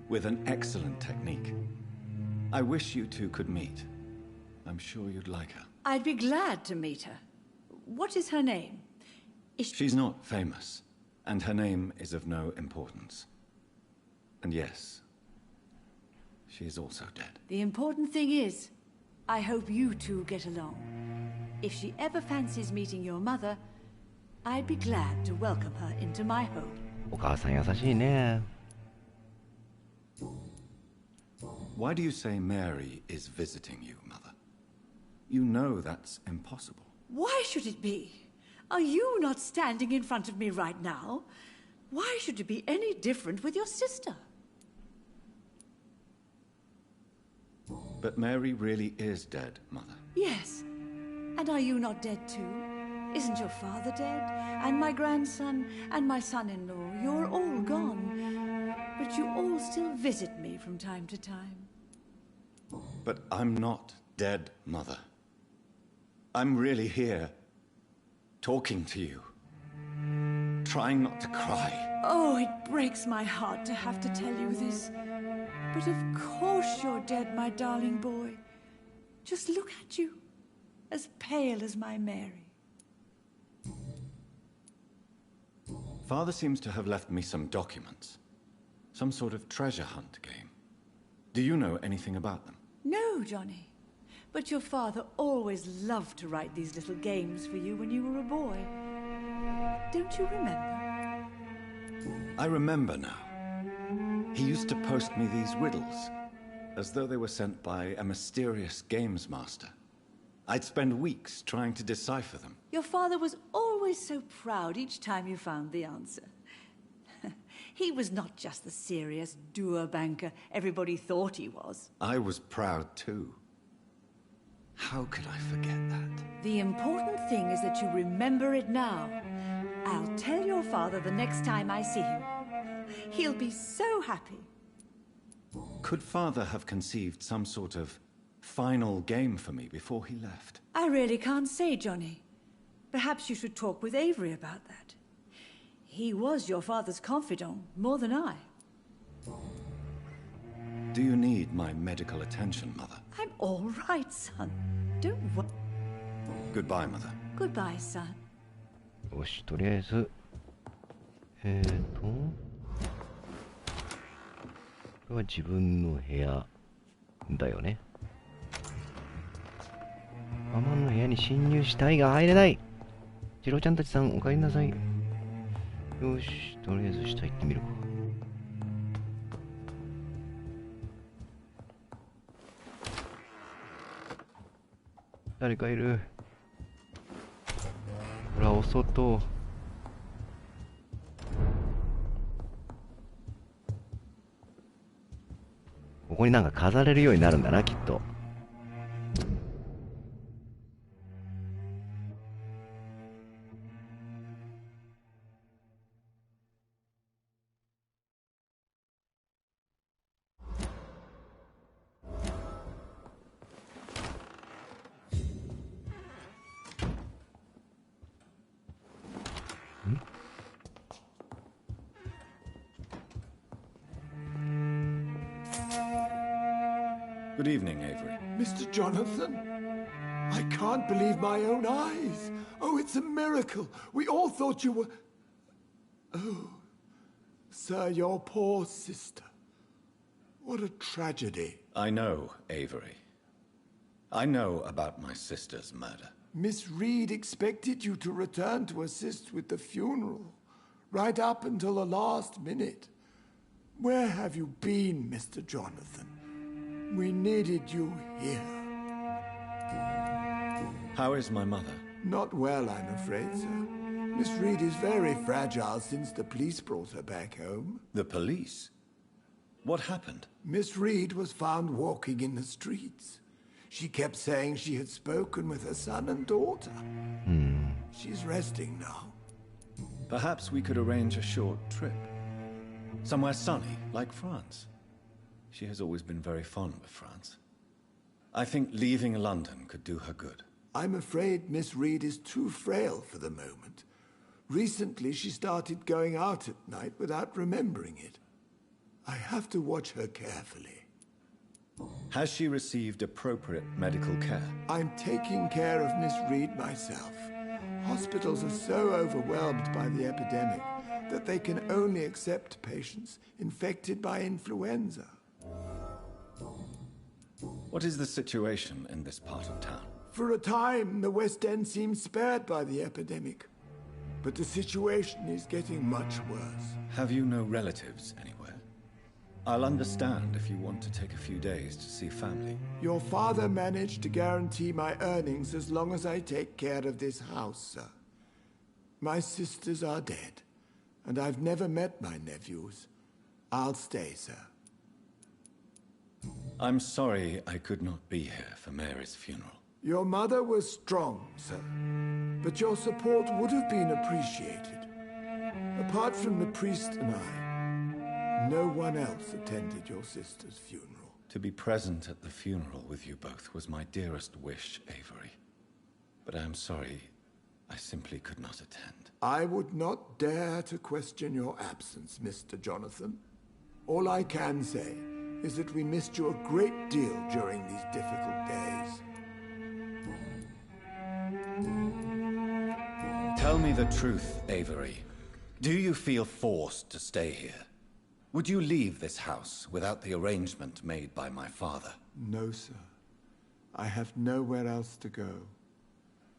with an excellent technique. I wish you two could meet. I'm sure you'd like her. I'd be glad to meet her. What is her name? She's not famous, and her name is of no importance. And yes, she is also dead. The important thing is, I hope you two get along. If she ever fancies meeting your mother, I'd be glad to welcome her into my home. お母さん優しいね。Why do you say Mary is visiting you, Mother? You know that's impossible. Why should it be? Are you not standing in front of me right now? Why should it be any different with your sister? But Mary really is dead, Mother. Yes. And are you not dead too? Isn't your father dead? And my grandson and my son-in-law, you're all gone. But you all still visit me from time to time. But I'm not dead, Mother. I'm really here, talking to you, trying not to cry. Oh, it breaks my heart to have to tell you this. But of course you're dead, my darling boy. Just look at you, as pale as my Mary. Father seems to have left me some documents. Some sort of treasure hunt game. Do you know anything about them? No, Johnny. But your father always loved to write these little games for you when you were a boy. Don't you remember? I remember now. He used to post me these riddles, as though they were sent by a mysterious games master. I'd spend weeks trying to decipher them. Your father was always so proud each time you found the answer. He was not just the serious doer banker everybody thought he was. I was proud too. How could I forget that? The important thing is that you remember it now. I'll tell your father the next time I see him. He'll be so happy. Could Father have conceived some sort of final game for me before he left? I really can't say, Johnny. Perhaps you should talk with Avery about that. He was your father's confidant, more than I. Do you need my medical attention, Mother? I'm all right, son. Don't worry. Goodbye, Mother. Goodbye, son. よし、とりあえずこれは自分の部屋だよね。ママの部屋に侵入したいが入れない。ジローちゃんたちさん、お帰りなさい。よし、とりあえず下行ってみるか。誰かいる。ほら、お外。ここになんか飾れるようになるんだな、きっと。Good evening, Avery. Mr. Jonathan? I can't believe my own eyes. Oh, it's a miracle. We all thought you were... Oh, sir, your poor sister. What a tragedy. I know, Avery. I know about my sister's murder. Miss Reed expected you to return to assist with the funeral, right up until the last minute. Where have you been, Mr. Jonathan? We needed you here. How is my mother? Not well, I'm afraid, sir. Miss Reed is very fragile since the police brought her back home. The police? What happened? Miss Reed was found walking in the streets. She kept saying she had spoken with her son and daughter. She's resting now. Perhaps we could arrange a short trip. Somewhere sunny, like France. She has always been very fond of France. I think leaving London could do her good. I'm afraid Miss Reed is too frail for the moment. Recently, she started going out at night without remembering it. I have to watch her carefully. Has she received appropriate medical care? I'm taking care of Miss Reed myself. Hospitals are so overwhelmed by the epidemic that they can only accept patients infected by influenza. What is the situation in this part of town? For a time, the West End seemed spared by the epidemic. But the situation is getting much worse. Have you no relatives anywhere? I'll understand if you want to take a few days to see family. Your father managed to guarantee my earnings as long as I take care of this house, sir. My sisters are dead, and I've never met my nephews. I'll stay, sir. I'm sorry I could not be here for Mary's funeral. Your mother was strong, sir, but your support would have been appreciated. Apart from the priest and I, no one else attended your sister's funeral. To be present at the funeral with you both was my dearest wish, Avery. But I am sorry, I simply could not attend. I would not dare to question your absence, Mr. Jonathan. All I can say is that we missed you a great deal during these difficult days. Tell me the truth, Avery. Do you feel forced to stay here? Would you leave this house without the arrangement made by my father? No, sir. I have nowhere else to go.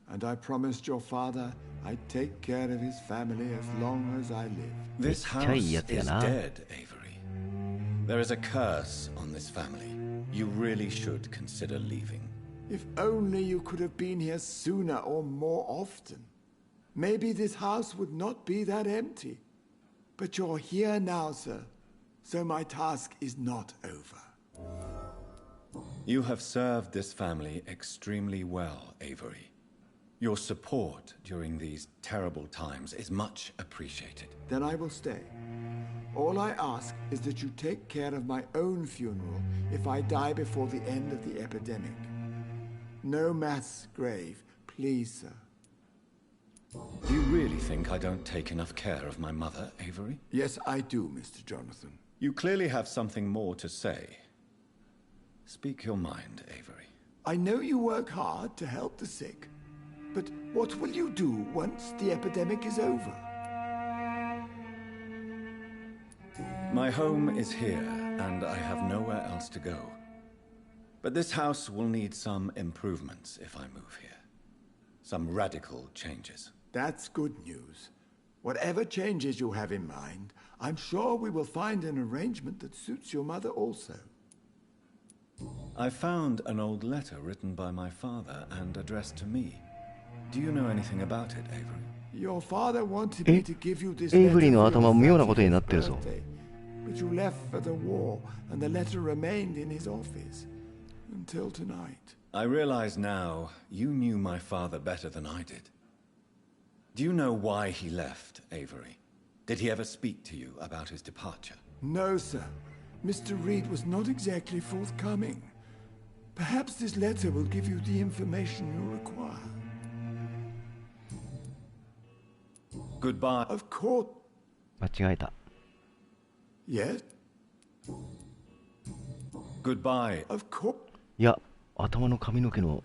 And I promised your father I'd take care of his family as long as I live. This house is dead, Avery. There is a curse on this family. You really should consider leaving. If only you could have been here sooner or more often. Maybe this house would not be that empty. But you're here now, sir. So my task is not over. You have served this family extremely well, Avery. Your support during these terrible times is much appreciated. Then I will stay. All I ask is that you take care of my own funeral if I die before the end of the epidemic. No mass grave, please, sir. Do you really think I don't take enough care of my mother, Avery? Yes, I do, Mr. Jonathan. You clearly have something more to say. Speak your mind, Avery. I know you work hard to help the sick, but what will you do once the epidemic is over? My home is here, and I have nowhere else to go. But this house will need some improvements if I move here. Some radical changes. That's good news. Whatever changes you have in mind, I'm sure we will find an arrangement that suits your mother also. I found an old letter written by my father and addressed to me. Do you know anything about it, Avery? Your father wanted me to give you this エイブリー letter の for 頭 your 妙なことになってる 30th ぞ。 birthday, but you left for the war, and the letter remained in his office until tonight. I realize now you knew my father better than I did. Do you know why he left, Avery? Did he ever speak to you about his departure? No, sir. Mr. Reed was not exactly forthcoming. Perhaps this letter will give you the information you require. Goodbye. Of course. 間違えた。 Yes? Goodbye. Of course. いや、頭の髪の毛の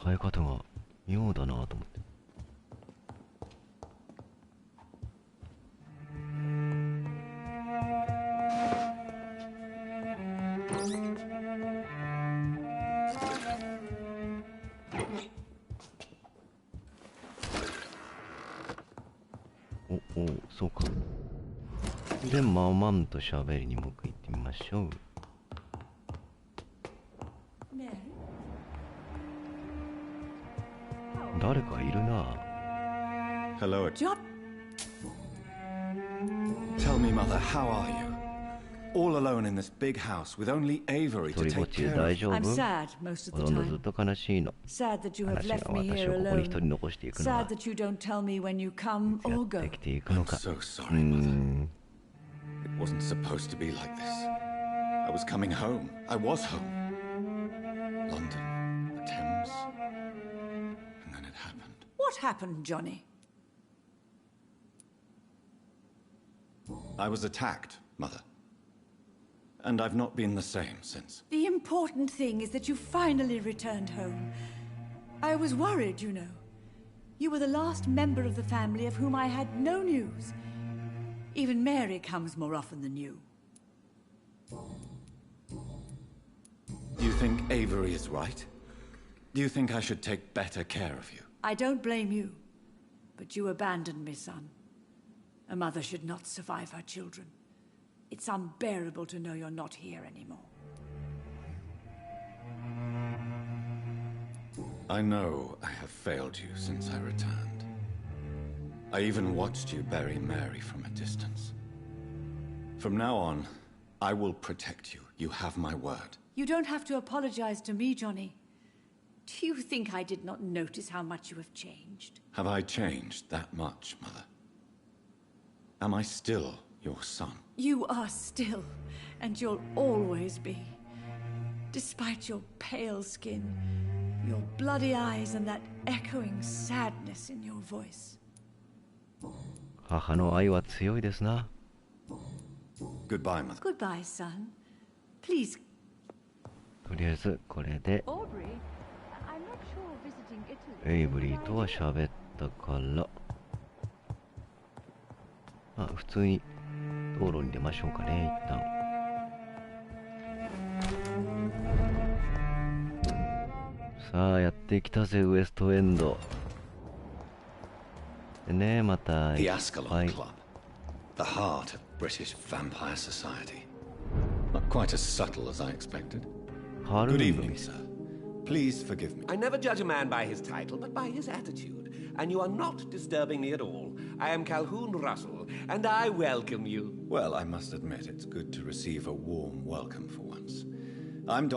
生え方が妙だなと思って。お、そうか。で、ママンと喋りにもう一回行ってみましょう。誰かいるな。 Hello. John. Tell me, Mother, how are you? All alone in this big house with only Avery 一 to 人ぼっ take ちで care 大 of. 丈 I'm 夫？ sad most ほ of と the んどずっ time. と悲しいの。 Sad that you have 話が left me 私 here をここに一 alone. 人残していくの Sad は that you don't tell me when you come や or って go. きていくの I'm か。 so sorry, Mother. It wasn't supposed to be like this. I was coming home. I was home. London, the Thames. And then it happened. What happened, Johnny? I was attacked, Mother. And I've not been the same since. The important thing is that you finally returned home. I was worried, you know. You were the last member of the family of whom I had no news. Even Mary comes more often than you. Do you think Avery is right? Do you think I should take better care of you? I don't blame you. But you abandoned me, son. A mother should not survive her children. It's unbearable to know you're not here anymore. I know I have failed you since I returned. I even watched you bury Mary from a distance. From now on, I will protect you. You have my word. You don't have to apologize to me, Johnny. Do you think I did not notice how much you have changed? Have I changed that much, Mother? Am I still your son? You are still, and you'll always be. Despite your pale skin, your bloody eyes, and that echoing sadness in your voice. 母の愛は強いですな。 Goodbye, Mother. Goodbye, son. Please. とりあえずこれで Aubrey, I'm not sure visiting Italy. エイブリーとは喋ったから、まあ普通に道路に出ましょうかね、一旦。さあやってきたぜ、ウエストエンド。でね、また The いっぱ Ascalon い Club. The heart of British vampire society. Not quite as subtle as I expected. 変わるん Good だ evening, sir. Please forgive me. I never judge a man by his title, but by his attitude. And you are not disturbing me at all. I am Calhoun Russell, and I welcome you. Well, I must admit it's good to receive a warm welcome for once. I'm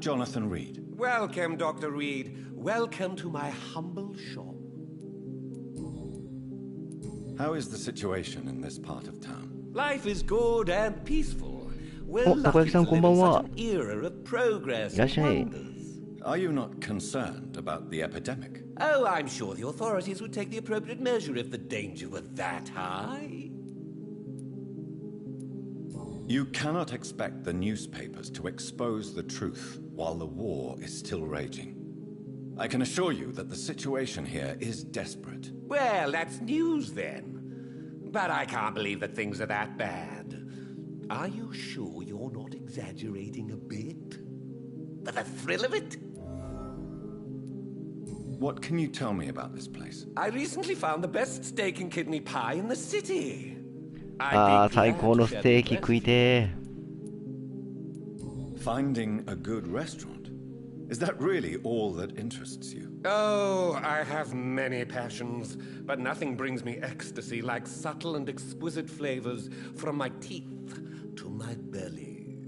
Jonathan Reed. Welcome, Dr. Reed. Welcome to my humble shop. How is the situation in this part of town? Life is good and peaceful. We're お、たこ焼 lucky きさ to んこん live ばん in は。 such an era of progress いらっ and しゃい。 wonders. Are you not concerned about the epidemic? Oh, I'm sure the authorities would take the appropriate measure if the danger were that high. You cannot expect the newspapers to expose the truth while the war is still raging. I can assure you that the situation here is desperate. Well, that's news then. But I can't believe that things are that bad. Are you sure you're not exaggerating a bit? For the thrill of it? What can you tell me about this place? I recently found the best steak and kidney pie in the city. 最高のステーキ食いてー。 Finding a good restaurant? Is that really all that interests you? Oh, I have many passions, but nothing brings me ecstasy like subtle and exquisite flavors from my teeth to my belly.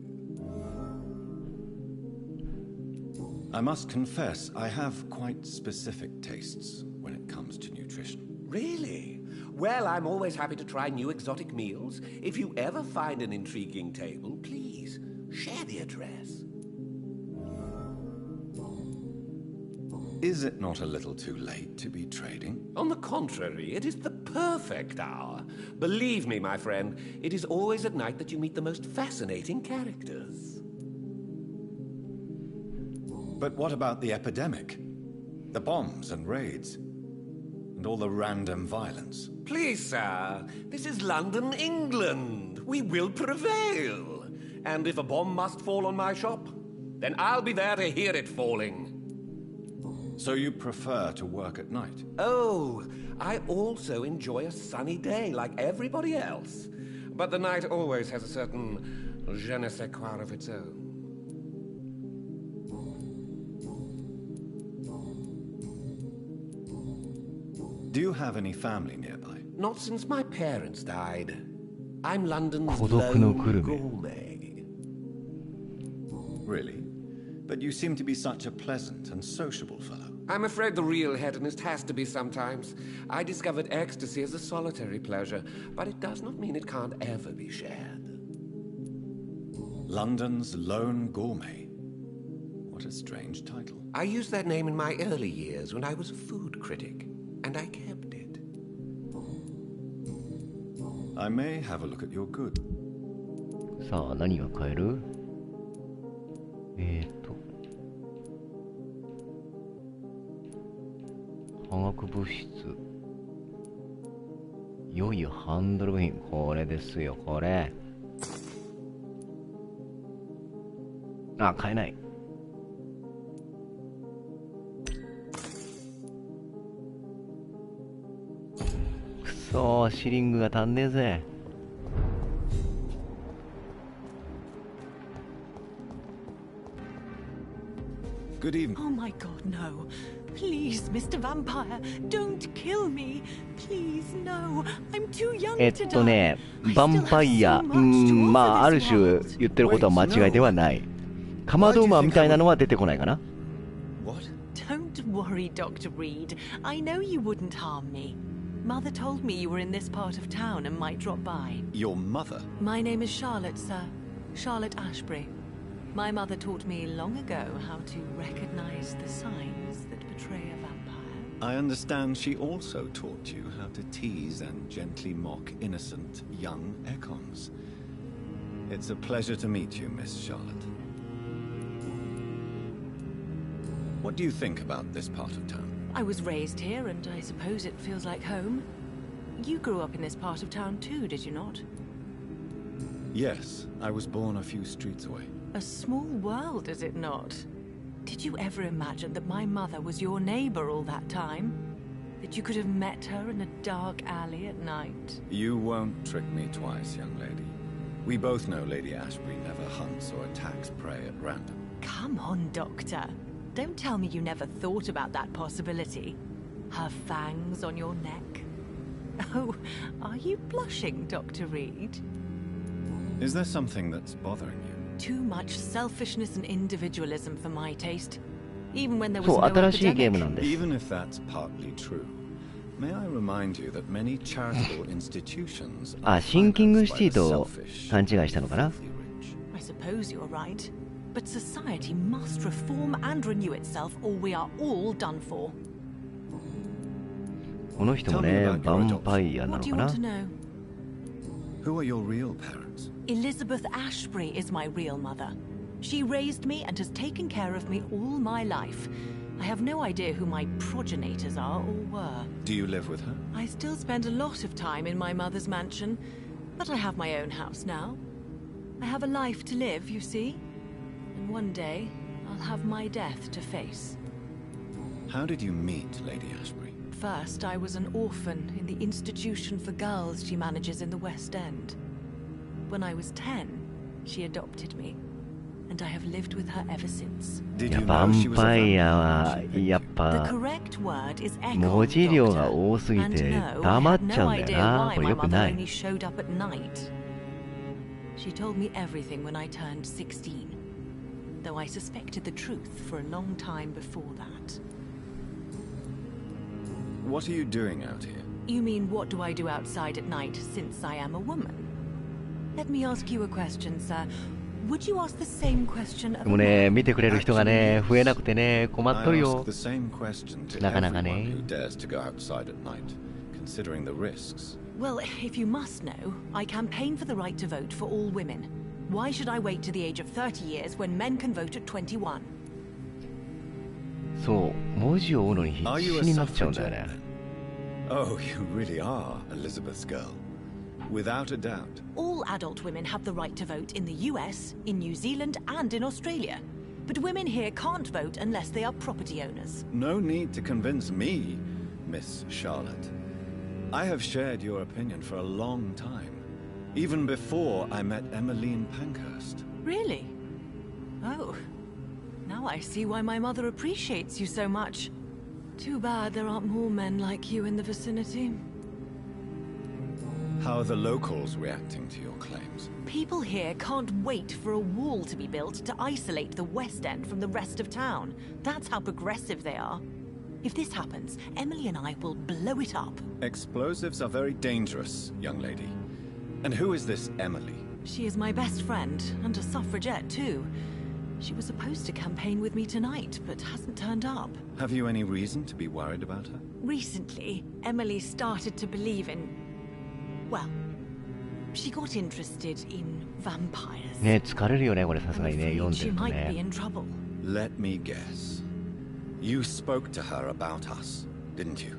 I must confess, I have quite specific tastes when it comes to nutrition. Really? Well, I'm always happy to try new exotic meals. If you ever find an intriguing table, please share the address. Is it not a little too late to be trading? On the contrary, it is the perfect hour. Believe me, my friend, it is always at night that you meet the most fascinating characters. But what about the epidemic? The bombs and raids? And all the random violence? Please, sir, this is London, England. We will prevail. And if a bomb must fall on my shop, then I'll be there to hear it falling. So you prefer to work at night? Oh, I also enjoy a sunny day like everybody else. But the night always has a certain je ne sais quoi of its own. Do you have any family nearby? Not since my parents died. I'm London's 孤独のグ lone ルメ。 gourmet. Really? But you seem to be such a pleasant and sociable fellow. I'm afraid the real hedonist has to be sometimes. I discovered ecstasy as a solitary pleasure, but it does not mean it can't ever be shared. London's lone gourmet. What a strange title. I used that name in my early years when I was a food critic, and I kept it. I may have a look at your goods. さあ、何が買える？化学物質。良いハンドル部品。これですよ、これ。あ、買えない。くそー、シリングが足んねえぜ。Good evening. Oh my god, no. Please, Mr. Vampire, don't kill me. Please, no. I'm too young to die. ヴァンパイア、まあ、ある種言ってることは間違いではない。カマドウマみたいなのは出てこないかな。What? Don't worry, Dr. Reed. I know you wouldn't harm me. Mother told me you were in this part of town and might drop by. Your mother? My name is Charlotte, sir. Charlotte Ashbury. My mother taught me long ago how to recognize the signs that betray a vampire. I understand she also taught you how to tease and gently mock innocent young Ekons. It's a pleasure to meet you, Miss Charlotte. What do you think about this part of town? I was raised here, and I suppose it feels like home. You grew up in this part of town too, did you not? Yes, I was born a few streets away. A small world, is it not? Did you ever imagine that my mother was your neighbor all that time? That you could have met her in a dark alley at night? You won't trick me twice, young lady. We both know Lady Ashbury never hunts or attacks prey at random. Come on, Doctor. Don't tell me you never thought about that possibility. Her fangs on your neck. Oh, are you blushing, Dr. Reed? Is there something that's bothering you? Too much selfishness and individualism for my taste. Even when there was そう、 no 新しいゲームなん epidemic. です。 Even if that's partly true, may I remind you that many charitable institutions あ、 are シンキングシ financed テ by ィ the と selfish 勘違いしたのかな。 filthy rich. I suppose you're right. But society must reform and renew itself, or we are all done for. この人もね、ヴァンパイアな What の do you か want な to。know? Who are your real parents? Elizabeth Ashbury is my real mother. She raised me and has taken care of me all my life. I have no idea who my progenitors are or were. Do you live with her? I still spend a lot of time in my mother's mansion, but I have my own house now. I have a life to live, you see. And one day, I'll have my death to face. How did you meet Lady Ashbury? First, I was an orphan in the institution for girls she manages in the West End. When I was 10, she adopted me, and I have lived with her ever since. いや、ヴァンパイアはやっぱ文字量が多すぎて黙っちゃうんだよな。これ良くない。She told me everything when I turned 16, though I suspected the truth for a long time before that. What are you doing out here? You mean what do I do outside at night since I am a woman? Let me ask you a question, sir. Would you ask the same question of a man? でもね、見てくれる人がね、増えなくてね、困っとるよ。なかなかね。Well, if you must know, I campaign for the right to vote for all women. Why should I wait to the age of 30 years when men can vote at 21? そう、文字を追うのに必死になっちゃうんだよね。Oh, you really are Elizabeth's girl. Without a doubt. All adult women have the right to vote in the US, in New Zealand, and in Australia. But women here can't vote unless they are property owners. No need to convince me, Miss Charlotte. I have shared your opinion for a long time, even before I met Emmeline Pankhurst. Really? Oh. Now I see why my mother appreciates you so much. Too bad there aren't more men like you in the vicinity. How are the locals reacting to your claims? People here can't wait for a wall to be built to isolate the West End from the rest of town. That's how progressive they are. If this happens, Emily and I will blow it up. Explosives are very dangerous, young lady. And who is this Emily? She is my best friend, and a suffragette too. She was supposed to campaign with me tonight, but hasn't turned up. Have you any reason to be worried about her? Recently, Emily started to believe in... Well, she got interested in vampires. ね、疲れるよね、これさすがにね、読んで She ると might be ね。 in trouble. Let me guess. You spoke to her about us, didn't you?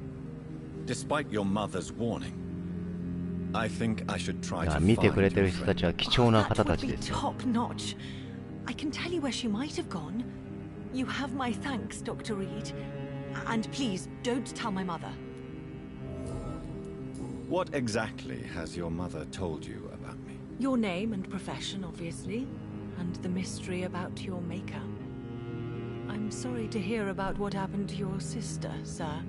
Despite your mother's warning. I think I should try いや、 to 見てくれ find てる your 人た friend. ちは貴重な That 方 would たち be ですよ。 top notch. I can tell you where she might have gone. You have my thanks, Dr. Reed. And please, don't tell my mother. What exactly has your mother told you about me? Your name and profession, obviously, and the mystery about your maker. I'm sorry to hear about what happened to your sister, sir.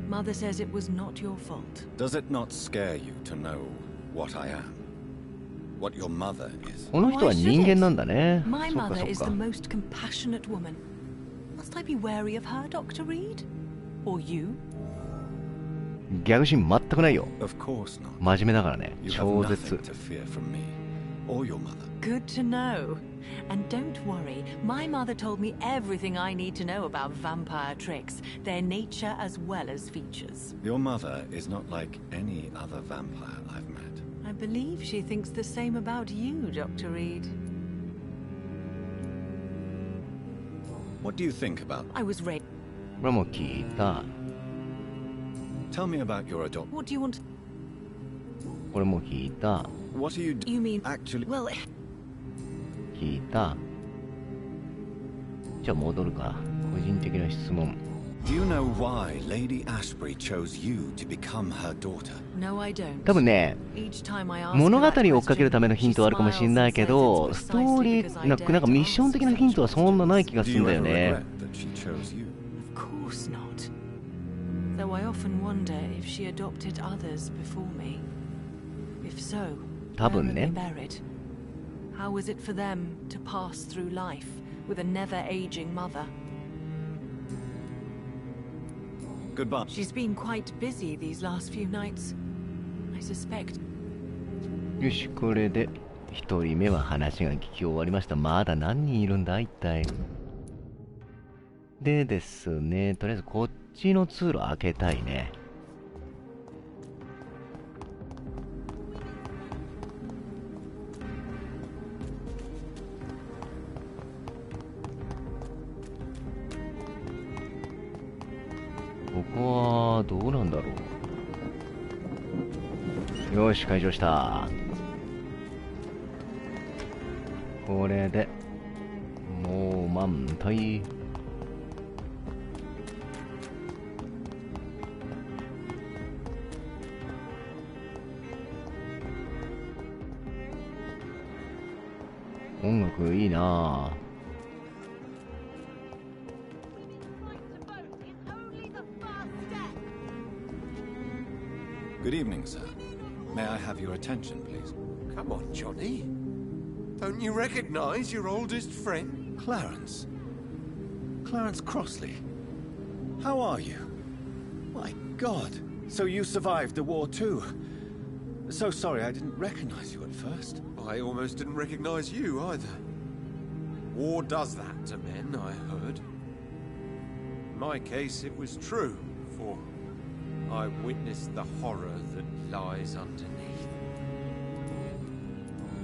Mother says it was not your fault. Does it not scare you to know what I am? What your mother is? この人は人間なんだね。 My そっか mother そっ is the か。 most compassionate woman. Must I be wary of her, Dr. Reed? Or you? ギャグシーン全くないよ。 Of course not. 真面目だからね。 You 超 have 絶 nothing。to fear from me or your mother. Good to know. And don't worry, my mother told me everything I need to know about vampire tricks, their nature as well as features. Your mother is not like any other vampire I've met. I believe she thinks the same about you, Dr. Reed. What do you think about? I was raised. これも聞いた。 Tell me about your adult. What do you want? これも聞いた。 What are you doing? You mean Actually, well, 聞いた。じゃあ戻るか。個人的な質問。 do you know why Lady Ashbury chose you to become her daughter? no, I don't. 多分ね、 Each time I ask 物語 her that を追っかけるためのヒントはあるかもしれないけど、ストーリー、なんかミッション的なヒントはそんなない気がす Do るん you だよ ever ね。 regret that she chose you? Of course not. Though I often wonder if she adopted others before me. If so, 多 where 分 were they ね。 buried? How was it for them to pass through life with a never-aging mother? Goodbye. She's been quite busy these last few nights. I suspect. よし、これで一人目は話が聞き終わりました。まだ何人いるんだ一体。でですね、とりあえずこっちの通路開けたいね。ここはどうなんだろう。よし、解除した。これでもう満タイ。音楽いいなぁ。Good evening, sir. May I have your attention, please? Come on, Johnny. Don't you recognize your oldest friend? Clarence. Clarence Crossley. How are you? My God. So you survived the war too. So sorry I didn't recognize you at first. I almost didn't recognize you either. War does that to men, I heard. In my case, it was true, for I witnessed the horror that lies underneath.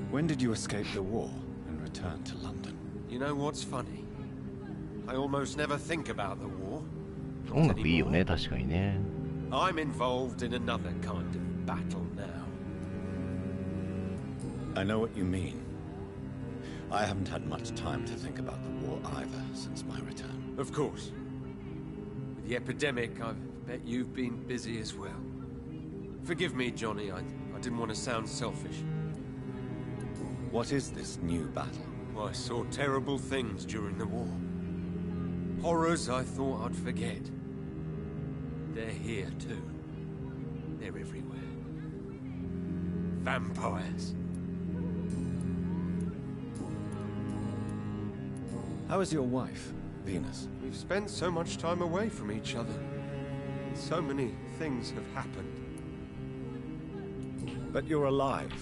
When did you escape the war and return to London? You know what's funny? I almost never think about the war. 音楽いいよね、確かにね。I'm involved in another kind of battle now. I know what you mean. I haven't had much time to think about the war either since my return. Of course. With the epidemic, I bet you've been busy as well. Forgive me, Johnny, I didn't want to sound selfish. What is this new battle? I saw terrible things during the war. Horrors I thought I'd forget. They're here too. They're everywhere. Vampires. How is your wife, Venus? We've spent so much time away from each other. So many things have happened. But you're alive.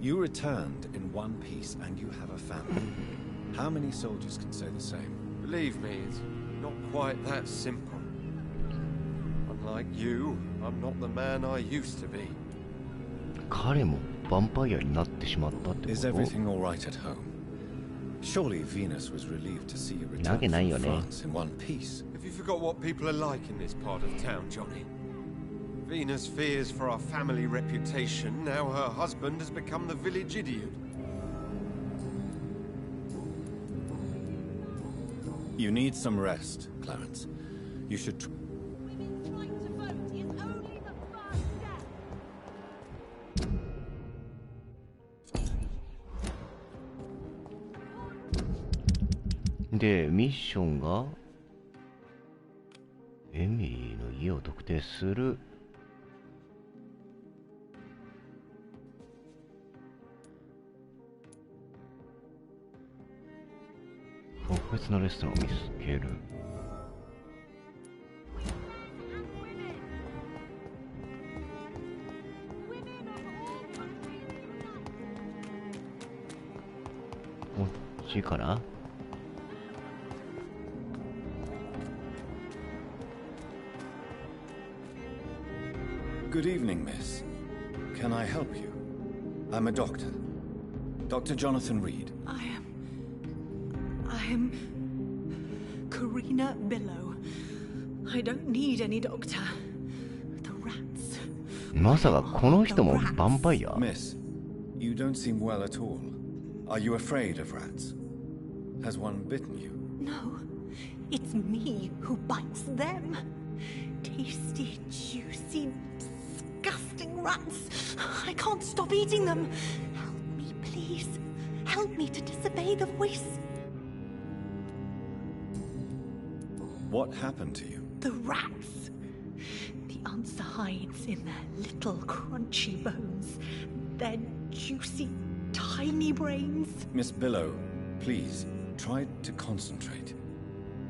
You returned in one piece and you have a family. How many soldiers can say the same? Believe me, it's not quite that simple. Unlike you, I'm not the man I used to be. 彼もヴァンパイアになってしまったってこと？ Is everything all right at home? Surely Venus was relieved to see you なわ return けないよ from ね。 France in one piece. Have you forgot what people are like in this part of town, Johnny? Venus fears for our family reputation. Now her husband has become the village idiot. You need some rest, Clarence. You should...で、ミッションがエミリーの家を特定する。特別なレストランを見つける。こっちかな。Good evening, miss. Can I help you? I'm a doctor. Dr. Jonathan Reed. I am Karina Billow. I don't need any doctor. The rats. まさかこの人もヴァンパイア？ Miss, you don't seem well at all. Are you afraid of rats? Has one bitten you? No, it's me who bites them. Tasty, juicy, disgusting rats. I can't stop eating them. Help me, please. Help me to disobey the voice. What happened to you? The rats. The answer hides in their little crunchy bones. Their juicy, tiny brains. Miss Billow, please, try to concentrate.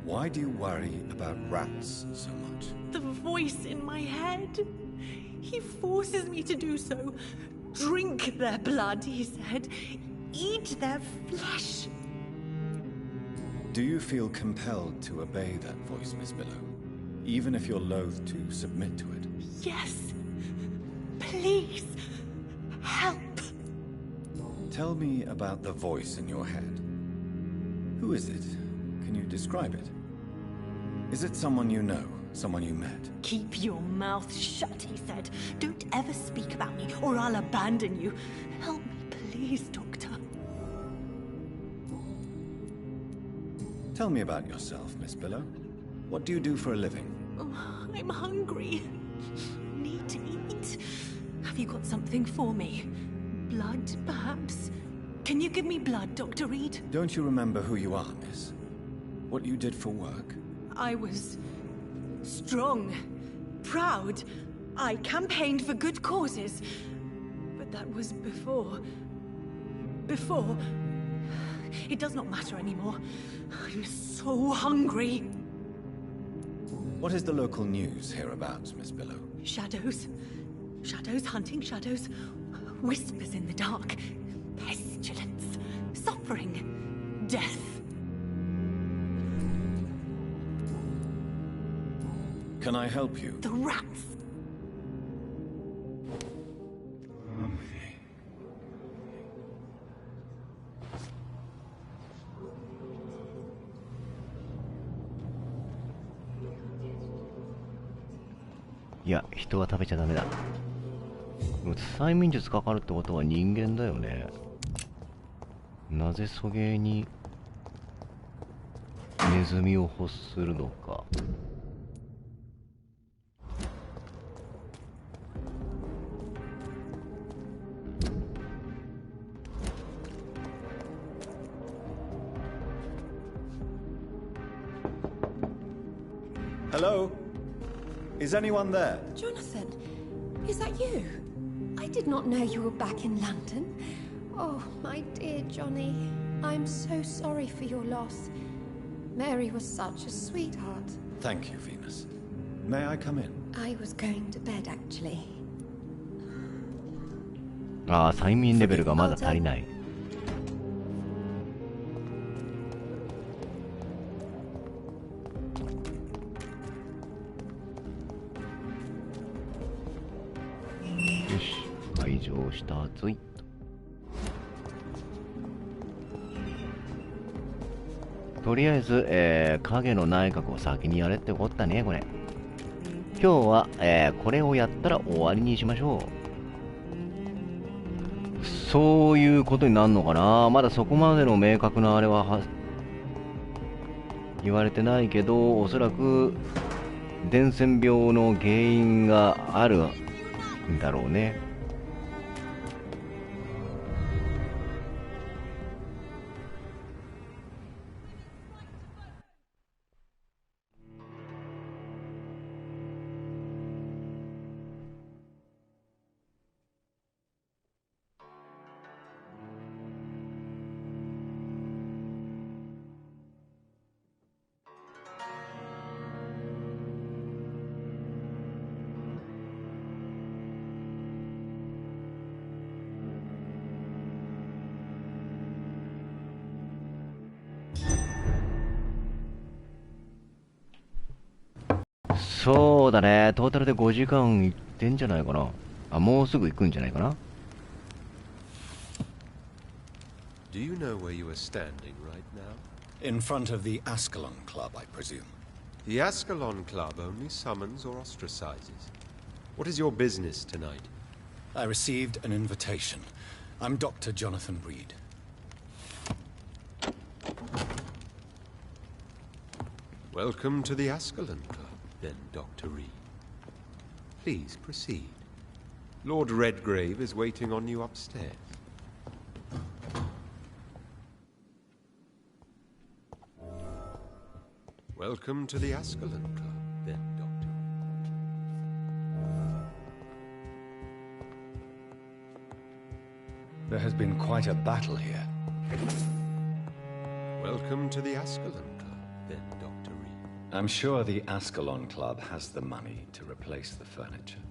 Why do you worry about rats so much? The voice in my head. He forces me to do so. Drink their blood, he said. Eat their flesh. Do you feel compelled to obey that voice, Miss Billow? Even if you're loath to submit to it? Yes. Please. Help. Tell me about the voice in your head. Who is it? Can you describe it? Is it someone you know? Someone you met? Keep your mouth shut, he said. Don't ever speak about me, or I'll abandon you. Help me, please, Doctor. Tell me about yourself, Miss Billow. What do you do for a living? Oh, I'm hungry. Need to eat. Have you got something for me? Blood, perhaps? Can you give me blood, Dr. Reed? Don't you remember who you are, miss? What you did for work? I was strong, proud. I campaigned for good causes. But that was before. Before. It does not matter anymore. I'm so hungry. What is the local news hereabouts, Miss Billow? Shadows. Shadows hunting shadows. Whispers in the dark. Pestilence. Suffering. Death. Can I help you? The rats.いや、人は食べちゃダメだ。でも催眠術かかるってことは人間だよね。なぜそげにネズミを欲するのか。Hello? Is anyone there? Jonathan, is that you? I did not know you were back in London. Oh, my dear Johnny, I'm so sorry for your loss. Mary was such a sweetheart. Thank you, Venus. May I come in? I was going to bed, actually. ああ、催眠レベルがまだ足りない。解錠したぞい。とりあえず、影の内閣を先にやれってこったね、これ。今日は、これをやったら終わりにしましょう。そういうことになるのかな。まだそこまでの明確なあれは言われてないけど、おそらく伝染病の原因があるんだろうね。そうだね、トータルで5時間いってんじゃないかな。あ、もうすぐ行くんじゃないかな。Do you know where you are standing right now? In front of the Ascalon Club, I presume. The Ascalon Club only summons or ostracizes. What is your business tonight? I received an invitation. I'm Dr. Jonathan Reed. Welcome to the Ascalon Club, then, Dr. Reed. Please proceed. Lord Redgrave is waiting on you upstairs. Welcome to the Ascalon Club, then, Doctor. There has been quite a battle here. Welcome to the Ascalon Club, then, Dr. Reed. I'm sure the Ascalon Club has the money to replace the furniture.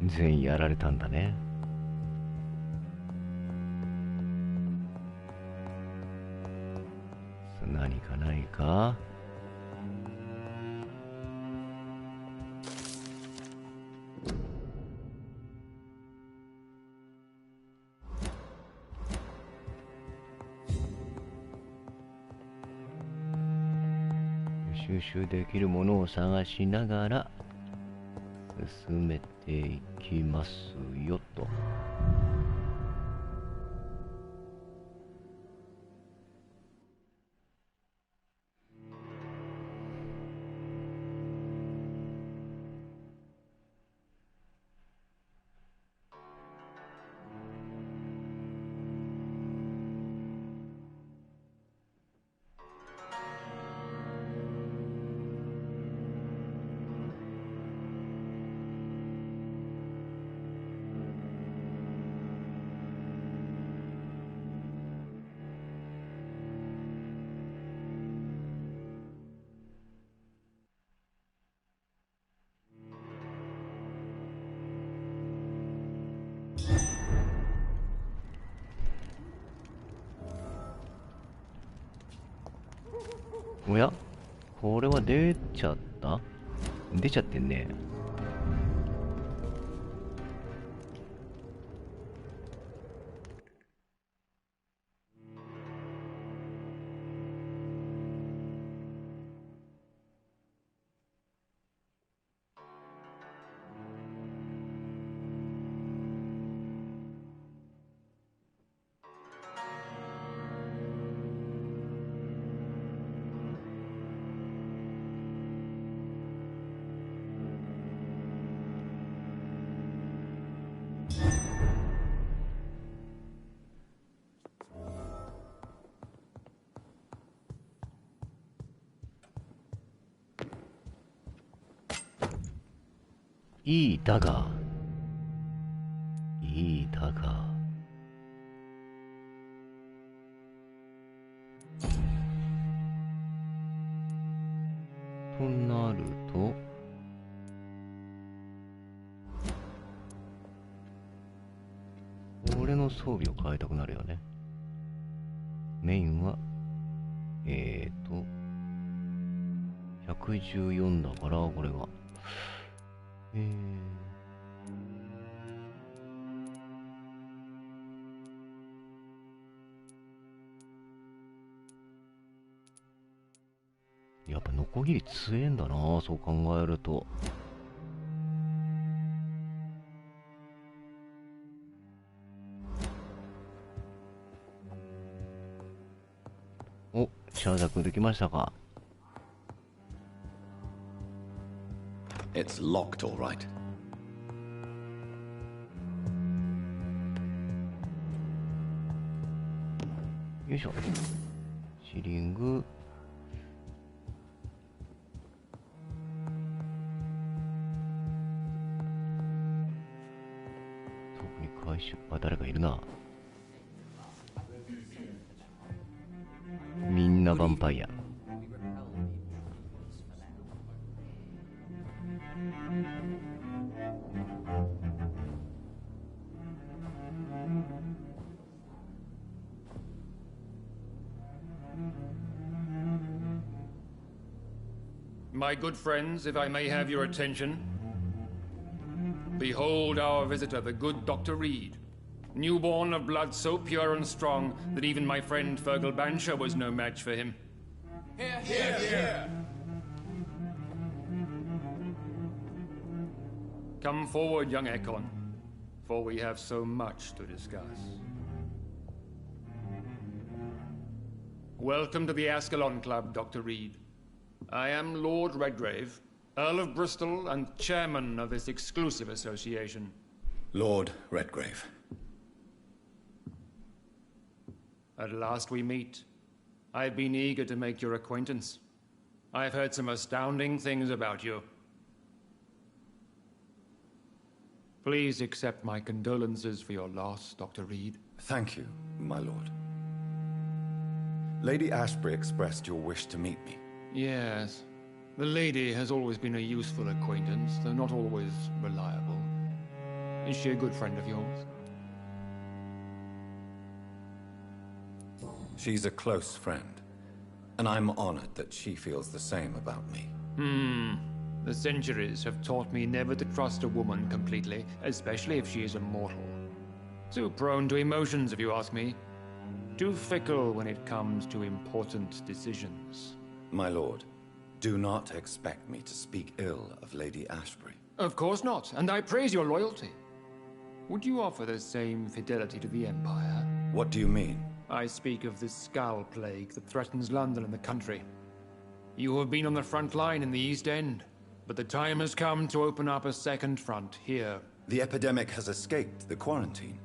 全員やられたんだね。何かないか。収集できるものを探しながら進めていきますよと。おや、これは出ちゃった？出ちゃってんね。いいだが、いいだが、となると、俺の装備を変えたくなるよね。メインは114だから、これがやっぱノコギリ強えんだな、そう考えると。お、シャーザクできましたか。It's locked, all right. よいしょ。シリング。特に回収。あ、誰かいるな。みんなヴァンパイア。My good friends, if I may have your attention. Behold our visitor, the good Dr. Reed. Newborn of blood so pure and strong that even my friend Fergal Bansher was no match for him. Here, here, here! Come forward, young Ekon, for we have so much to discuss. Welcome to the Ascalon Club, Dr. Reed. I am Lord Redgrave, Earl of Bristol and chairman of this exclusive association. Lord Redgrave. At last we meet. I've been eager to make your acquaintance. I've heard some astounding things about you. Please accept my condolences for your loss, Dr. Reed. Thank you, my lord. Lady Ashbury expressed your wish to meet me. Yes. The lady has always been a useful acquaintance, though not always reliable. Is she a good friend of yours? She's a close friend, and I'm honored that she feels the same about me. The centuries have taught me never to trust a woman completely, especially if she is a mortal. Too prone to emotions, if you ask me. Too fickle when it comes to important decisions. My lord, do not expect me to speak ill of Lady Ashbury. Of course not, and I praise your loyalty. Would you offer the same fidelity to the Empire? What do you mean? I speak of the Skull Plague that threatens London and the country. You have been on the front line in the East End, but the time has come to open up a second front here. The epidemic has escaped the quarantine.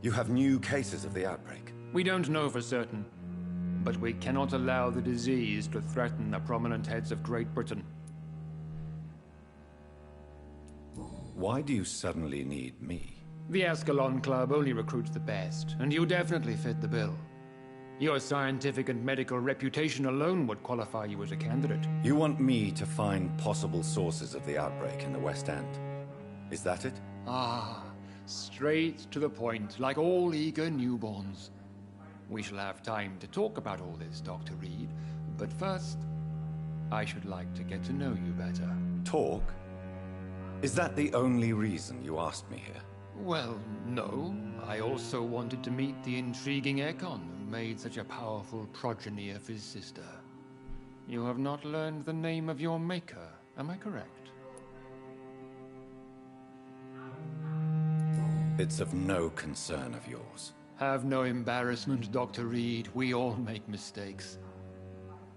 You have new cases of the outbreak. We don't know for certain, but we cannot allow the disease to threaten the prominent heads of Great Britain. Why do you suddenly need me? The Ascalon Club only recruits the best, and you definitely fit the bill. Your scientific and medical reputation alone would qualify you as a candidate. You want me to find possible sources of the outbreak in the West End. Is that it? Ah, straight to the point, like all eager newborns. We shall have time to talk about all this, Dr. Reed, but first, I should like to get to know you better. Talk? Is that the only reason you asked me here? Well, no. I also wanted to meet the intriguing Ekon who made such a powerful progeny of his sister. You have not learned the name of your maker, am I correct? It's of no concern of yours. Have no embarrassment, Dr. Reed. We all make mistakes.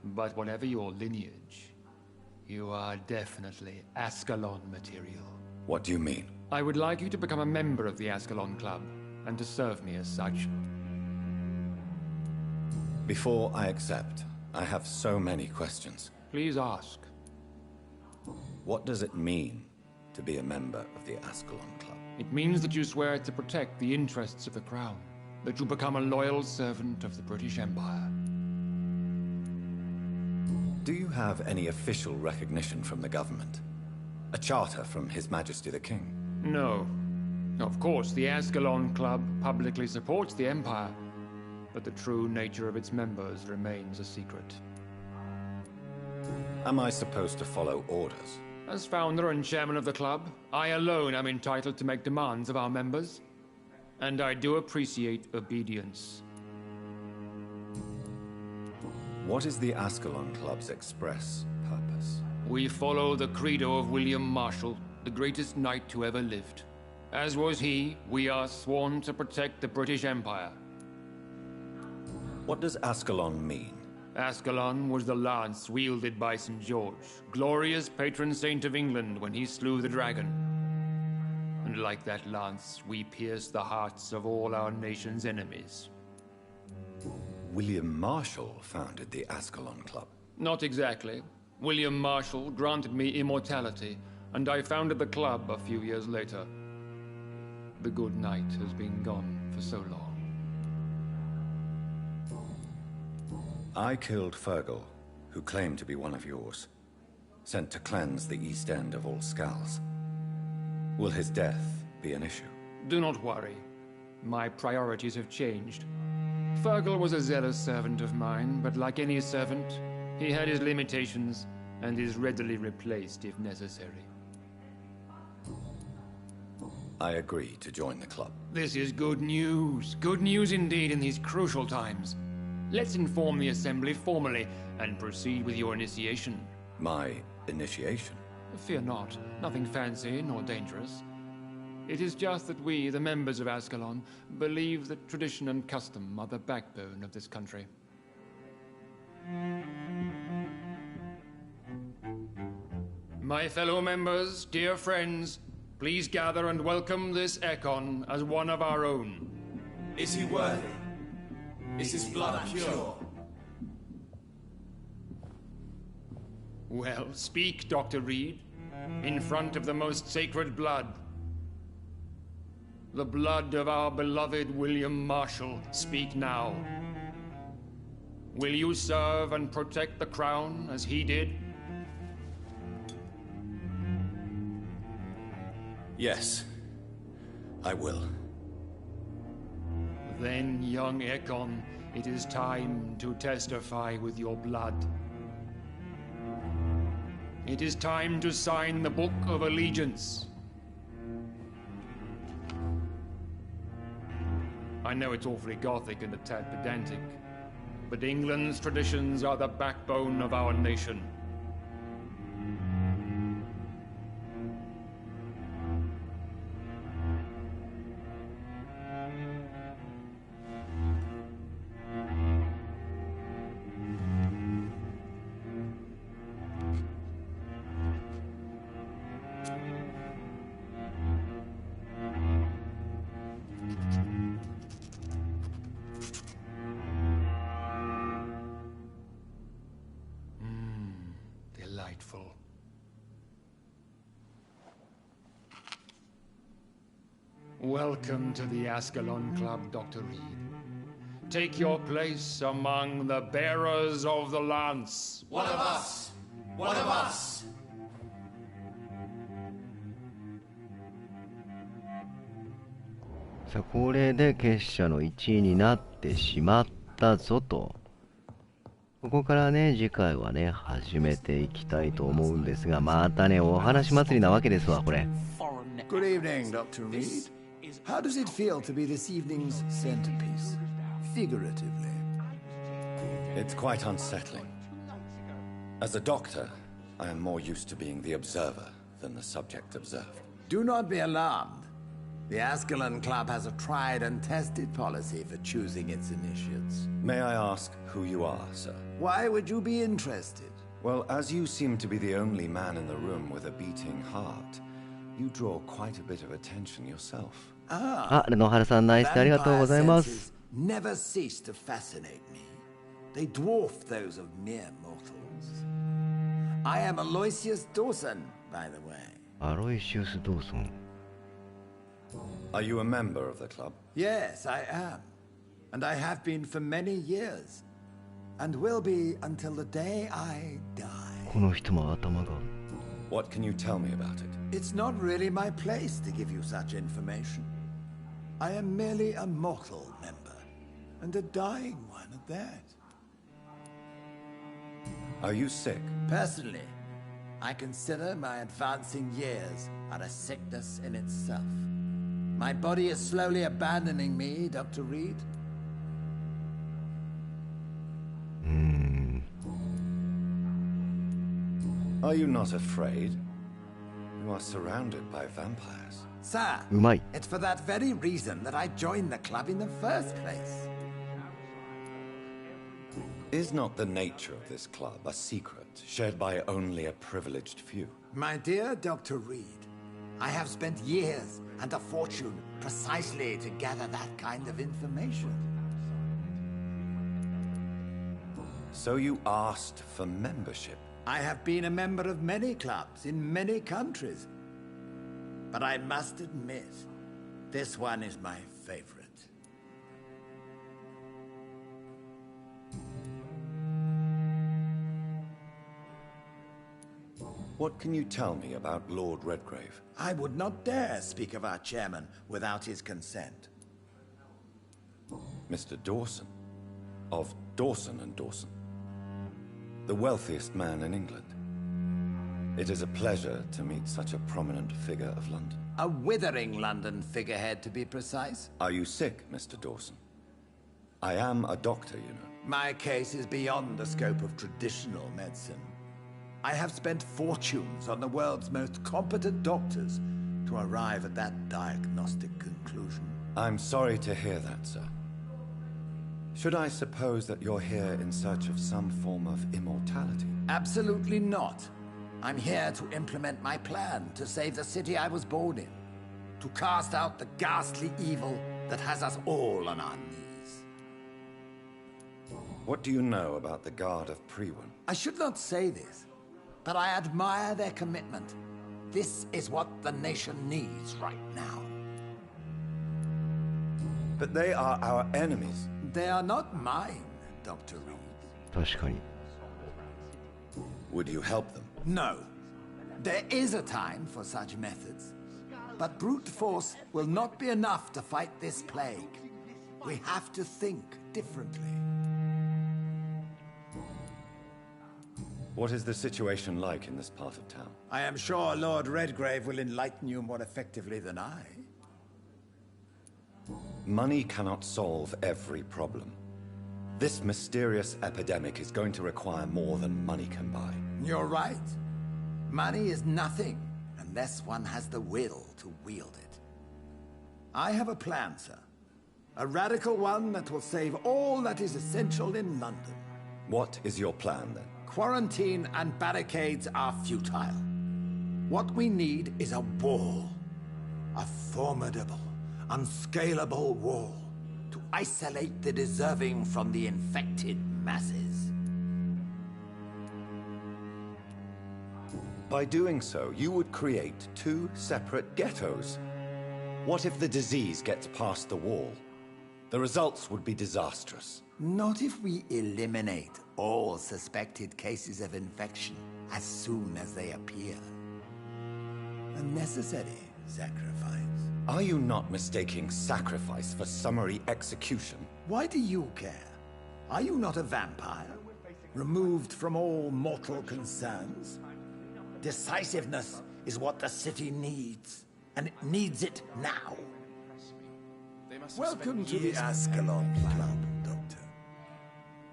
But whatever your lineage, you are definitely Ascalon material. What do you mean? I would like you to become a member of the Ascalon Club, and to serve me as such. Before I accept, I have so many questions. Please ask. What does it mean to be a member of the Ascalon Club? It means that you swear to protect the interests of the Crown, that you become a loyal servant of the British Empire. Do you have any official recognition from the government? A charter from His Majesty the King? No. Of course, the Ascalon Club publicly supports the Empire, but the true nature of its members remains a secret. Am I supposed to follow orders? As founder and chairman of the club, I alone am entitled to make demands of our members, and I do appreciate obedience. What is the Ascalon Club's express purpose? We follow the credo of William Marshall, the greatest knight who ever lived. As was he, we are sworn to protect the British Empire. What does Ascalon mean? Ascalon was the lance wielded by St. George, glorious patron saint of England when he slew the dragon. And like that lance, we pierce the hearts of all our nation's enemies. William Marshall founded the Ascalon Club. Not exactly. William Marshall granted me immortality, and I founded the club a few years later. The good knight has been gone for so long. I killed Fergal, who claimed to be one of yours, sent to cleanse the East End of all Skulls. Will his death be an issue? Do not worry. My priorities have changed. Fergal was a zealous servant of mine, but like any servant, he had his limitations and is readily replaced if necessary. I agree to join the club. This is good news. Good news indeed in these crucial times. Let's inform the Assembly formally and proceed with your initiation. My initiation? Fear not. Nothing fancy nor dangerous. It is just that we, the members of Ascalon, believe that tradition and custom are the backbone of this country. My fellow members, dear friends, please gather and welcome this Ekon as one of our own. Is he worthy? Is his blood pure? Well, speak, Dr. Reed, in front of the most sacred blood. The blood of our beloved William Marshall. Speak now. Will you serve and protect the crown as he did? Yes, I will. Then, young Ekon, it is time to testify with your blood. It is time to sign the Book of Allegiance. I know it's awfully gothic and a tad pedantic, but England's traditions are the backbone of our nation. Delightful. Welcome to the Ascalon Club, Dr. Reed. Take your place among the bearers of the lance. One of us! One of us!さあ、これで結社の1位になってしまったぞと。ここからね、次回はね、始めていきたいと思うんですが、またね、お話祭りなわけですわ、これ。Good evening, Dr. Reed. How does it feel to be this evening's centerpiece? Figuratively. It's quite unsettling. As a doctor, I am more used to being the observer than the subject observed. Do not be alarmed. The Ascalon Club has a tried and tested policy for choosing its initiates. May I ask who you are, sir? Why would you be interested? Well, as you seem to be the only man in the room with a beating heart, you draw quite a bit of attention yourself. あ、野原さん、ナイスでありがとうございます。Never cease to fascinate me. They dwarf those of mere mortals. I am Aloysius Dawson, by the way. アロイシウス・ドーソン。Are you a member of the club? Yes, I am. And I have been for many years. And will be until the day I die. この人も頭が。What can you tell me about it? It's not really my place to give you such information. I am merely a mortal member, and a dying one at that. Are you sick? Personally, I consider my advancing years are a sickness in itself. My body is slowly abandoning me, Dr. Reed. Are you not afraid? You are surrounded by vampires. Sir, うまい。 it's for that very reason that I joined the club in the first place. Is not the nature of this club a secret shared by only a privileged few? My dear Dr. Reed, I have spent years and a fortune precisely to gather that kind of information. So you asked for membership? I have been a member of many clubs in many countries. But I must admit, this one is my favorite. What can you tell me about Lord Redgrave? I would not dare speak of our chairman without his consent. Mr. Dawson, of Dawson and Dawson, the wealthiest man in England. It is a pleasure to meet such a prominent figure of London. A withering London figurehead, to be precise. Are you sick, Mr. Dawson? I am a doctor, you know. My case is beyond the scope of traditional medicine. I have spent fortunes on the world's most competent doctors to arrive at that diagnostic conclusion. I'm sorry to hear that, sir. Should I suppose that you're here in search of some form of immortality? Absolutely not. I'm here to implement my plan to save the city I was born in. To cast out the ghastly evil that has us all on our knees. What do you know about the Guard of Priwen? I should not say this, but I admire their commitment. This is what the nation needs right now. But they are our enemies. They are not mine, Dr. Reed. 確かに。 Would you help them? No. There is a time for such methods. But brute force will not be enough to fight this plague. We have to think differently. What is the situation like in this part of town? I am sure Lord Redgrave will enlighten you more effectively than I. Money cannot solve every problem. This mysterious epidemic is going to require more than money can buy. You're right. Money is nothing unless one has the will to wield it. I have a plan, sir. A radical one that will save all that is essential in London. What is your plan, then? Quarantine and barricades are futile. What we need is a wall. A formidable, unscalable wall to isolate the deserving from the infected masses. By doing so, you would create two separate ghettos. What if the disease gets past the wall? The results would be disastrous. Not if we eliminate all suspected cases of infection as soon as they appear. A necessary sacrifice. Are you not mistaking sacrifice for summary execution? Why do you care? Are you not a vampire? removed from all mortal concerns. Decisiveness is what the city needs, and it needs it now. Welcome to the Ascalon Club, Doctor.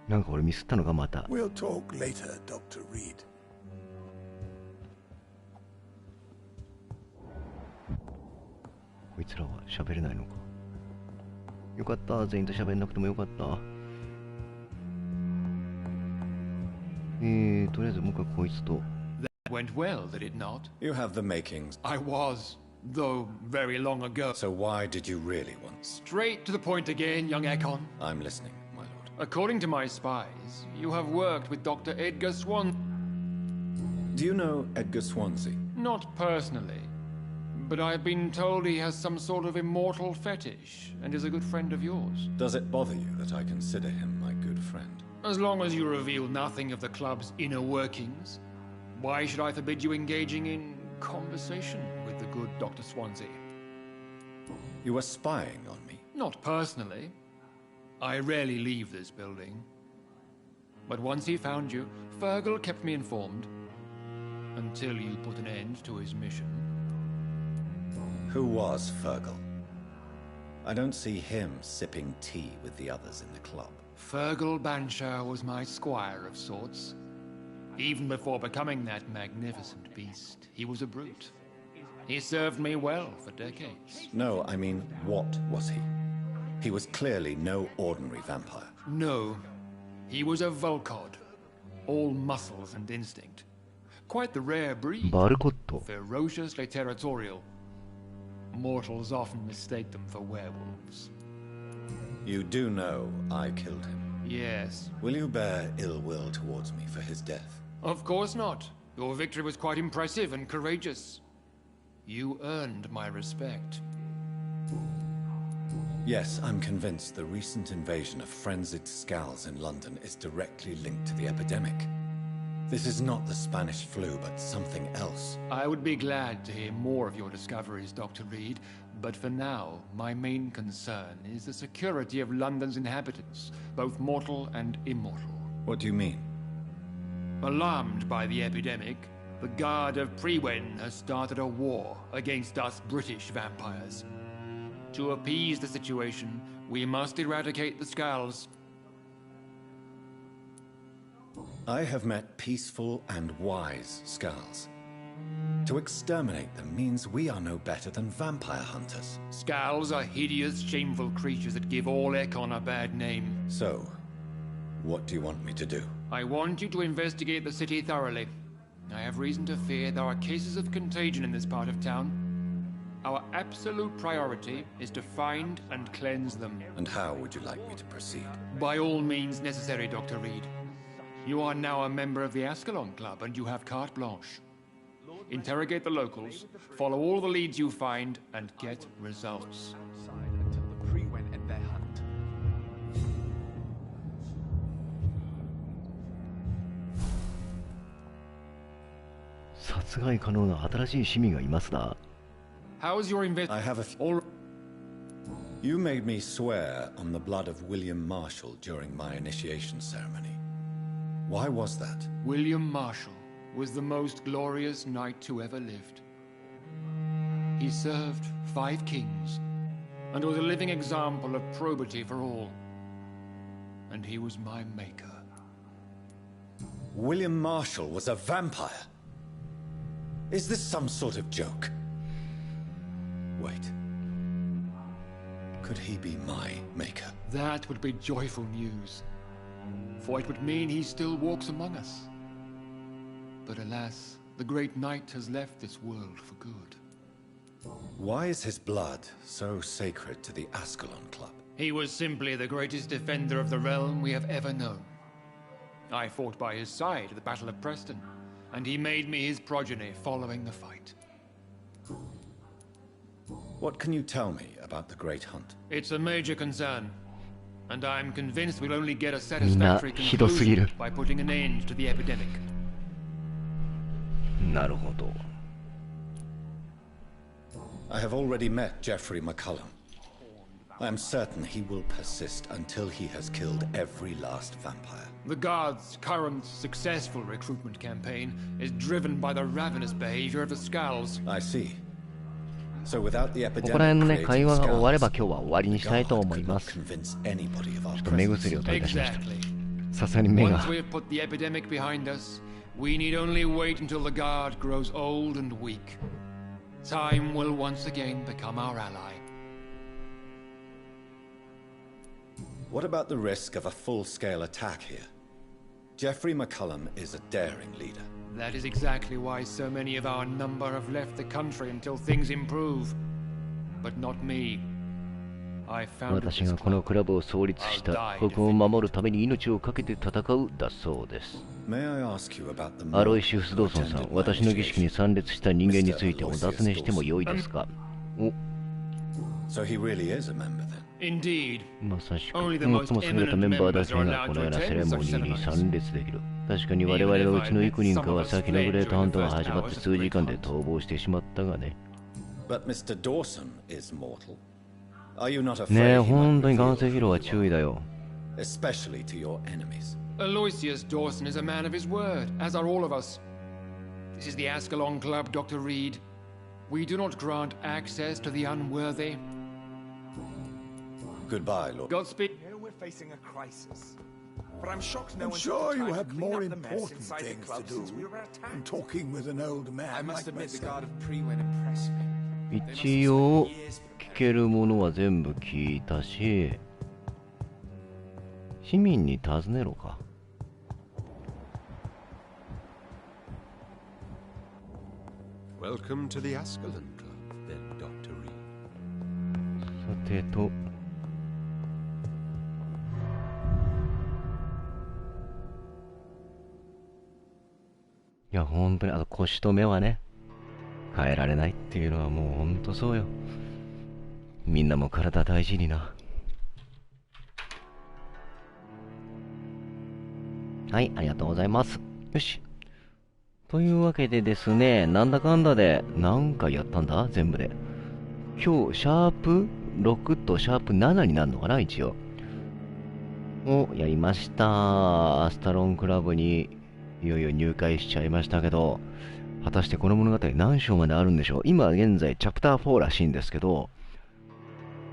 なんか俺ミスったのかまた。We'll talk later, Dr. Reed. こいつらは喋れないのか。よかった、全員と喋んなくてもよかった。とりあえずもう一回こいつと。That went well, did it not? You have the makings. I was, though very long ago. So why did you really want? Straight to the point again, young Ekon. I'm listening, my lord. According to my spies, you have worked with Dr. Edgar Swan. Do you know Edgar Swansea? Not personally, but I've been told he has some sort of immortal fetish and is a good friend of yours. Does it bother you that I consider him my good friend? As long as you reveal nothing of the club's inner workings, why should I forbid you engaging in conversation with the good Dr. Swansea? You were spying on me? Not personally. I rarely leave this building. But once he found you, Fergal kept me informed. Until you put an end to his mission. Who was Fergal? I don't see him sipping tea with the others in the club. Fergal Banshire was my squire of sorts. Even before becoming that magnificent beast, he was a brute. He served me well for decades. No, I mean, what was he? He was clearly no ordinary vampire. No, he was a Volcod, all muscles and instinct. Quite the rare breed. Ferociously territorial. Mortals often mistake them for werewolves. You do know I killed him? Yes. Will you bear ill will towards me for his death? Of course not. Your victory was quite impressive and courageous. You earned my respect. Yes, I'm convinced the recent invasion of frenzied Scals in London is directly linked to the epidemic. This is not the Spanish flu, but something else. I would be glad to hear more of your discoveries, Dr. Reed, but for now, my main concern is the security of London's inhabitants, both mortal and immortal. What do you mean? Alarmed by the epidemic, the Guard of Prewen has started a war against us British vampires. To appease the situation, we must eradicate the Scals. I have met peaceful and wise Scals. To exterminate them means we are no better than vampire hunters. Scals are hideous, shameful creatures that give all Ekon a bad name. So, what do you want me to do? I want you to investigate the city thoroughly. I have reason to fear there are cases of contagion in this part of town. Our absolute priority is to find and cleanse them. And how would you like me to proceed? By all means necessary, Dr. Reed. You are now a member of the Ascalon Club and you have carte blanche. Interrogate the locals, follow all the leads you find, and get results. Until the Prewen end their hunt. 殺害可能な新しい市民がいますな。How's your I have a You made me swear on the blood of William Marshall during my initiation ceremony. Why was that? William Marshall was the most glorious knight who ever lived. He served 5 kings and was a living example of probity for all. And he was my maker. William Marshall was a vampire? Is this some sort of joke? Wait. Could he be my maker? That would be joyful news, for it would mean he still walks among us. But alas, the great knight has left this world for good. Why is his blood so sacred to the Ascalon Club? He was simply the greatest defender of the realm we have ever known. I fought by his side at the Battle of Preston, and he made me his progeny following the fight. What can you tell me about the Great Hunt? It's a major concern, and I'm convinced we'll only get a satisfactory conclusion by putting an end to the epidemic. なるほど。I have already met Geoffrey McCullum. I'm certain he will persist until he has killed every last vampire. The Guard's current successful recruitment campaign is driven by the ravenous behavior of the Skulls. I see. So without the ここら辺のね、 epidemic 会話が終われば creating 今日は終わりにしたいと思います。 scars, convince anybody of ちょ our っと目 presence. 薬を取り出しました。 Exactly. さすがに目が。 Once we've put the epidemic behind us, we need only wait until the Guard grows old and weak. Time will once again become our ally. What about the risk of a full-scale attack here? Jeffrey McCullum is a daring leader. That is exactly why so many of our number have left the country until things improve. But not me. I founded 私 this がこの club. クラブを創立した国を守るために命を懸けて戦うだそうです。 May I ask you about the アロイシウス・ドーソンさん、 attended 私の儀式に initiation? 参列した人間についてお尋ねしても良いですか？お、 So he really is a member then? Indeed. まさしく、 Only the 最 most も優れたメンバーだけ eminent members are が allowed この to ようなセレ attend モ such ニーに ceremonies. 参列できる。確かに我々のうちの幾人かは先のグレートハントが始まって数時間で逃亡してしまったがね。 But Mr. Dawson is mortal. Are you not afraid ねえ、 he might 本当に reveal 眼性疲労は注意だよ。 especially to your enemies? Aloysius Dawson is a man of his word, as are all of us. This is the Ascalon Club, Dr. Reed. We do not grant access to the unworthy. Goodbye, Lord. Godspeed. Here we're facing a crisis. But I'm shocked no I'm one sure took the you time have to clean more up the mess important inside the things to club since we do were than attacked. talking with an old man I must like admit the myself. guard of Pre-Wen impressed me. 一応聞けるものは全部聞いたし、市民に尋ねろか。 Welcome to the Ascalon Club, then, Dr. Reed. さてと、いや本当にあと腰と目はね変えられないっていうのはもう本当そうよ。みんなも体大事にな。はい、ありがとうございます。よし。というわけでですね、なんだかんだで何回やったんだ全部で。今日、シャープ6とシャープ7になるのかな一応。をやりました。アスタロンクラブにいよいよ入会しちゃいましたけど、果たしてこの物語何章まであるんでしょう。今現在チャプター4らしいんですけど、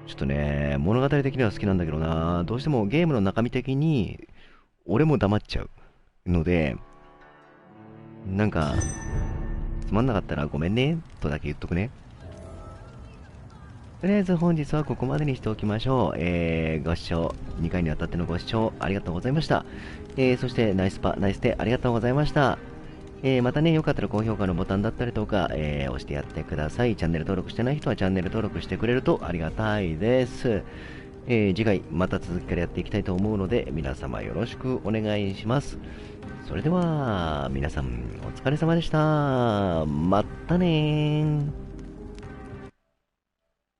ちょっとね、物語的には好きなんだけどな、どうしてもゲームの中身的に俺も黙っちゃうので、なんかつまんなかったらごめんねとだけ言っとくね。とりあえず本日はここまでにしておきましょう。ご視聴、2回にわたってのご視聴ありがとうございました。そしてナイスパ、ナイステありがとうございました。またね、よかったら高評価のボタンだったりとか、押してやってください。チャンネル登録してない人はチャンネル登録してくれるとありがたいです。次回また続きからやっていきたいと思うので、皆様よろしくお願いします。それでは皆さんお疲れ様でした。またねー。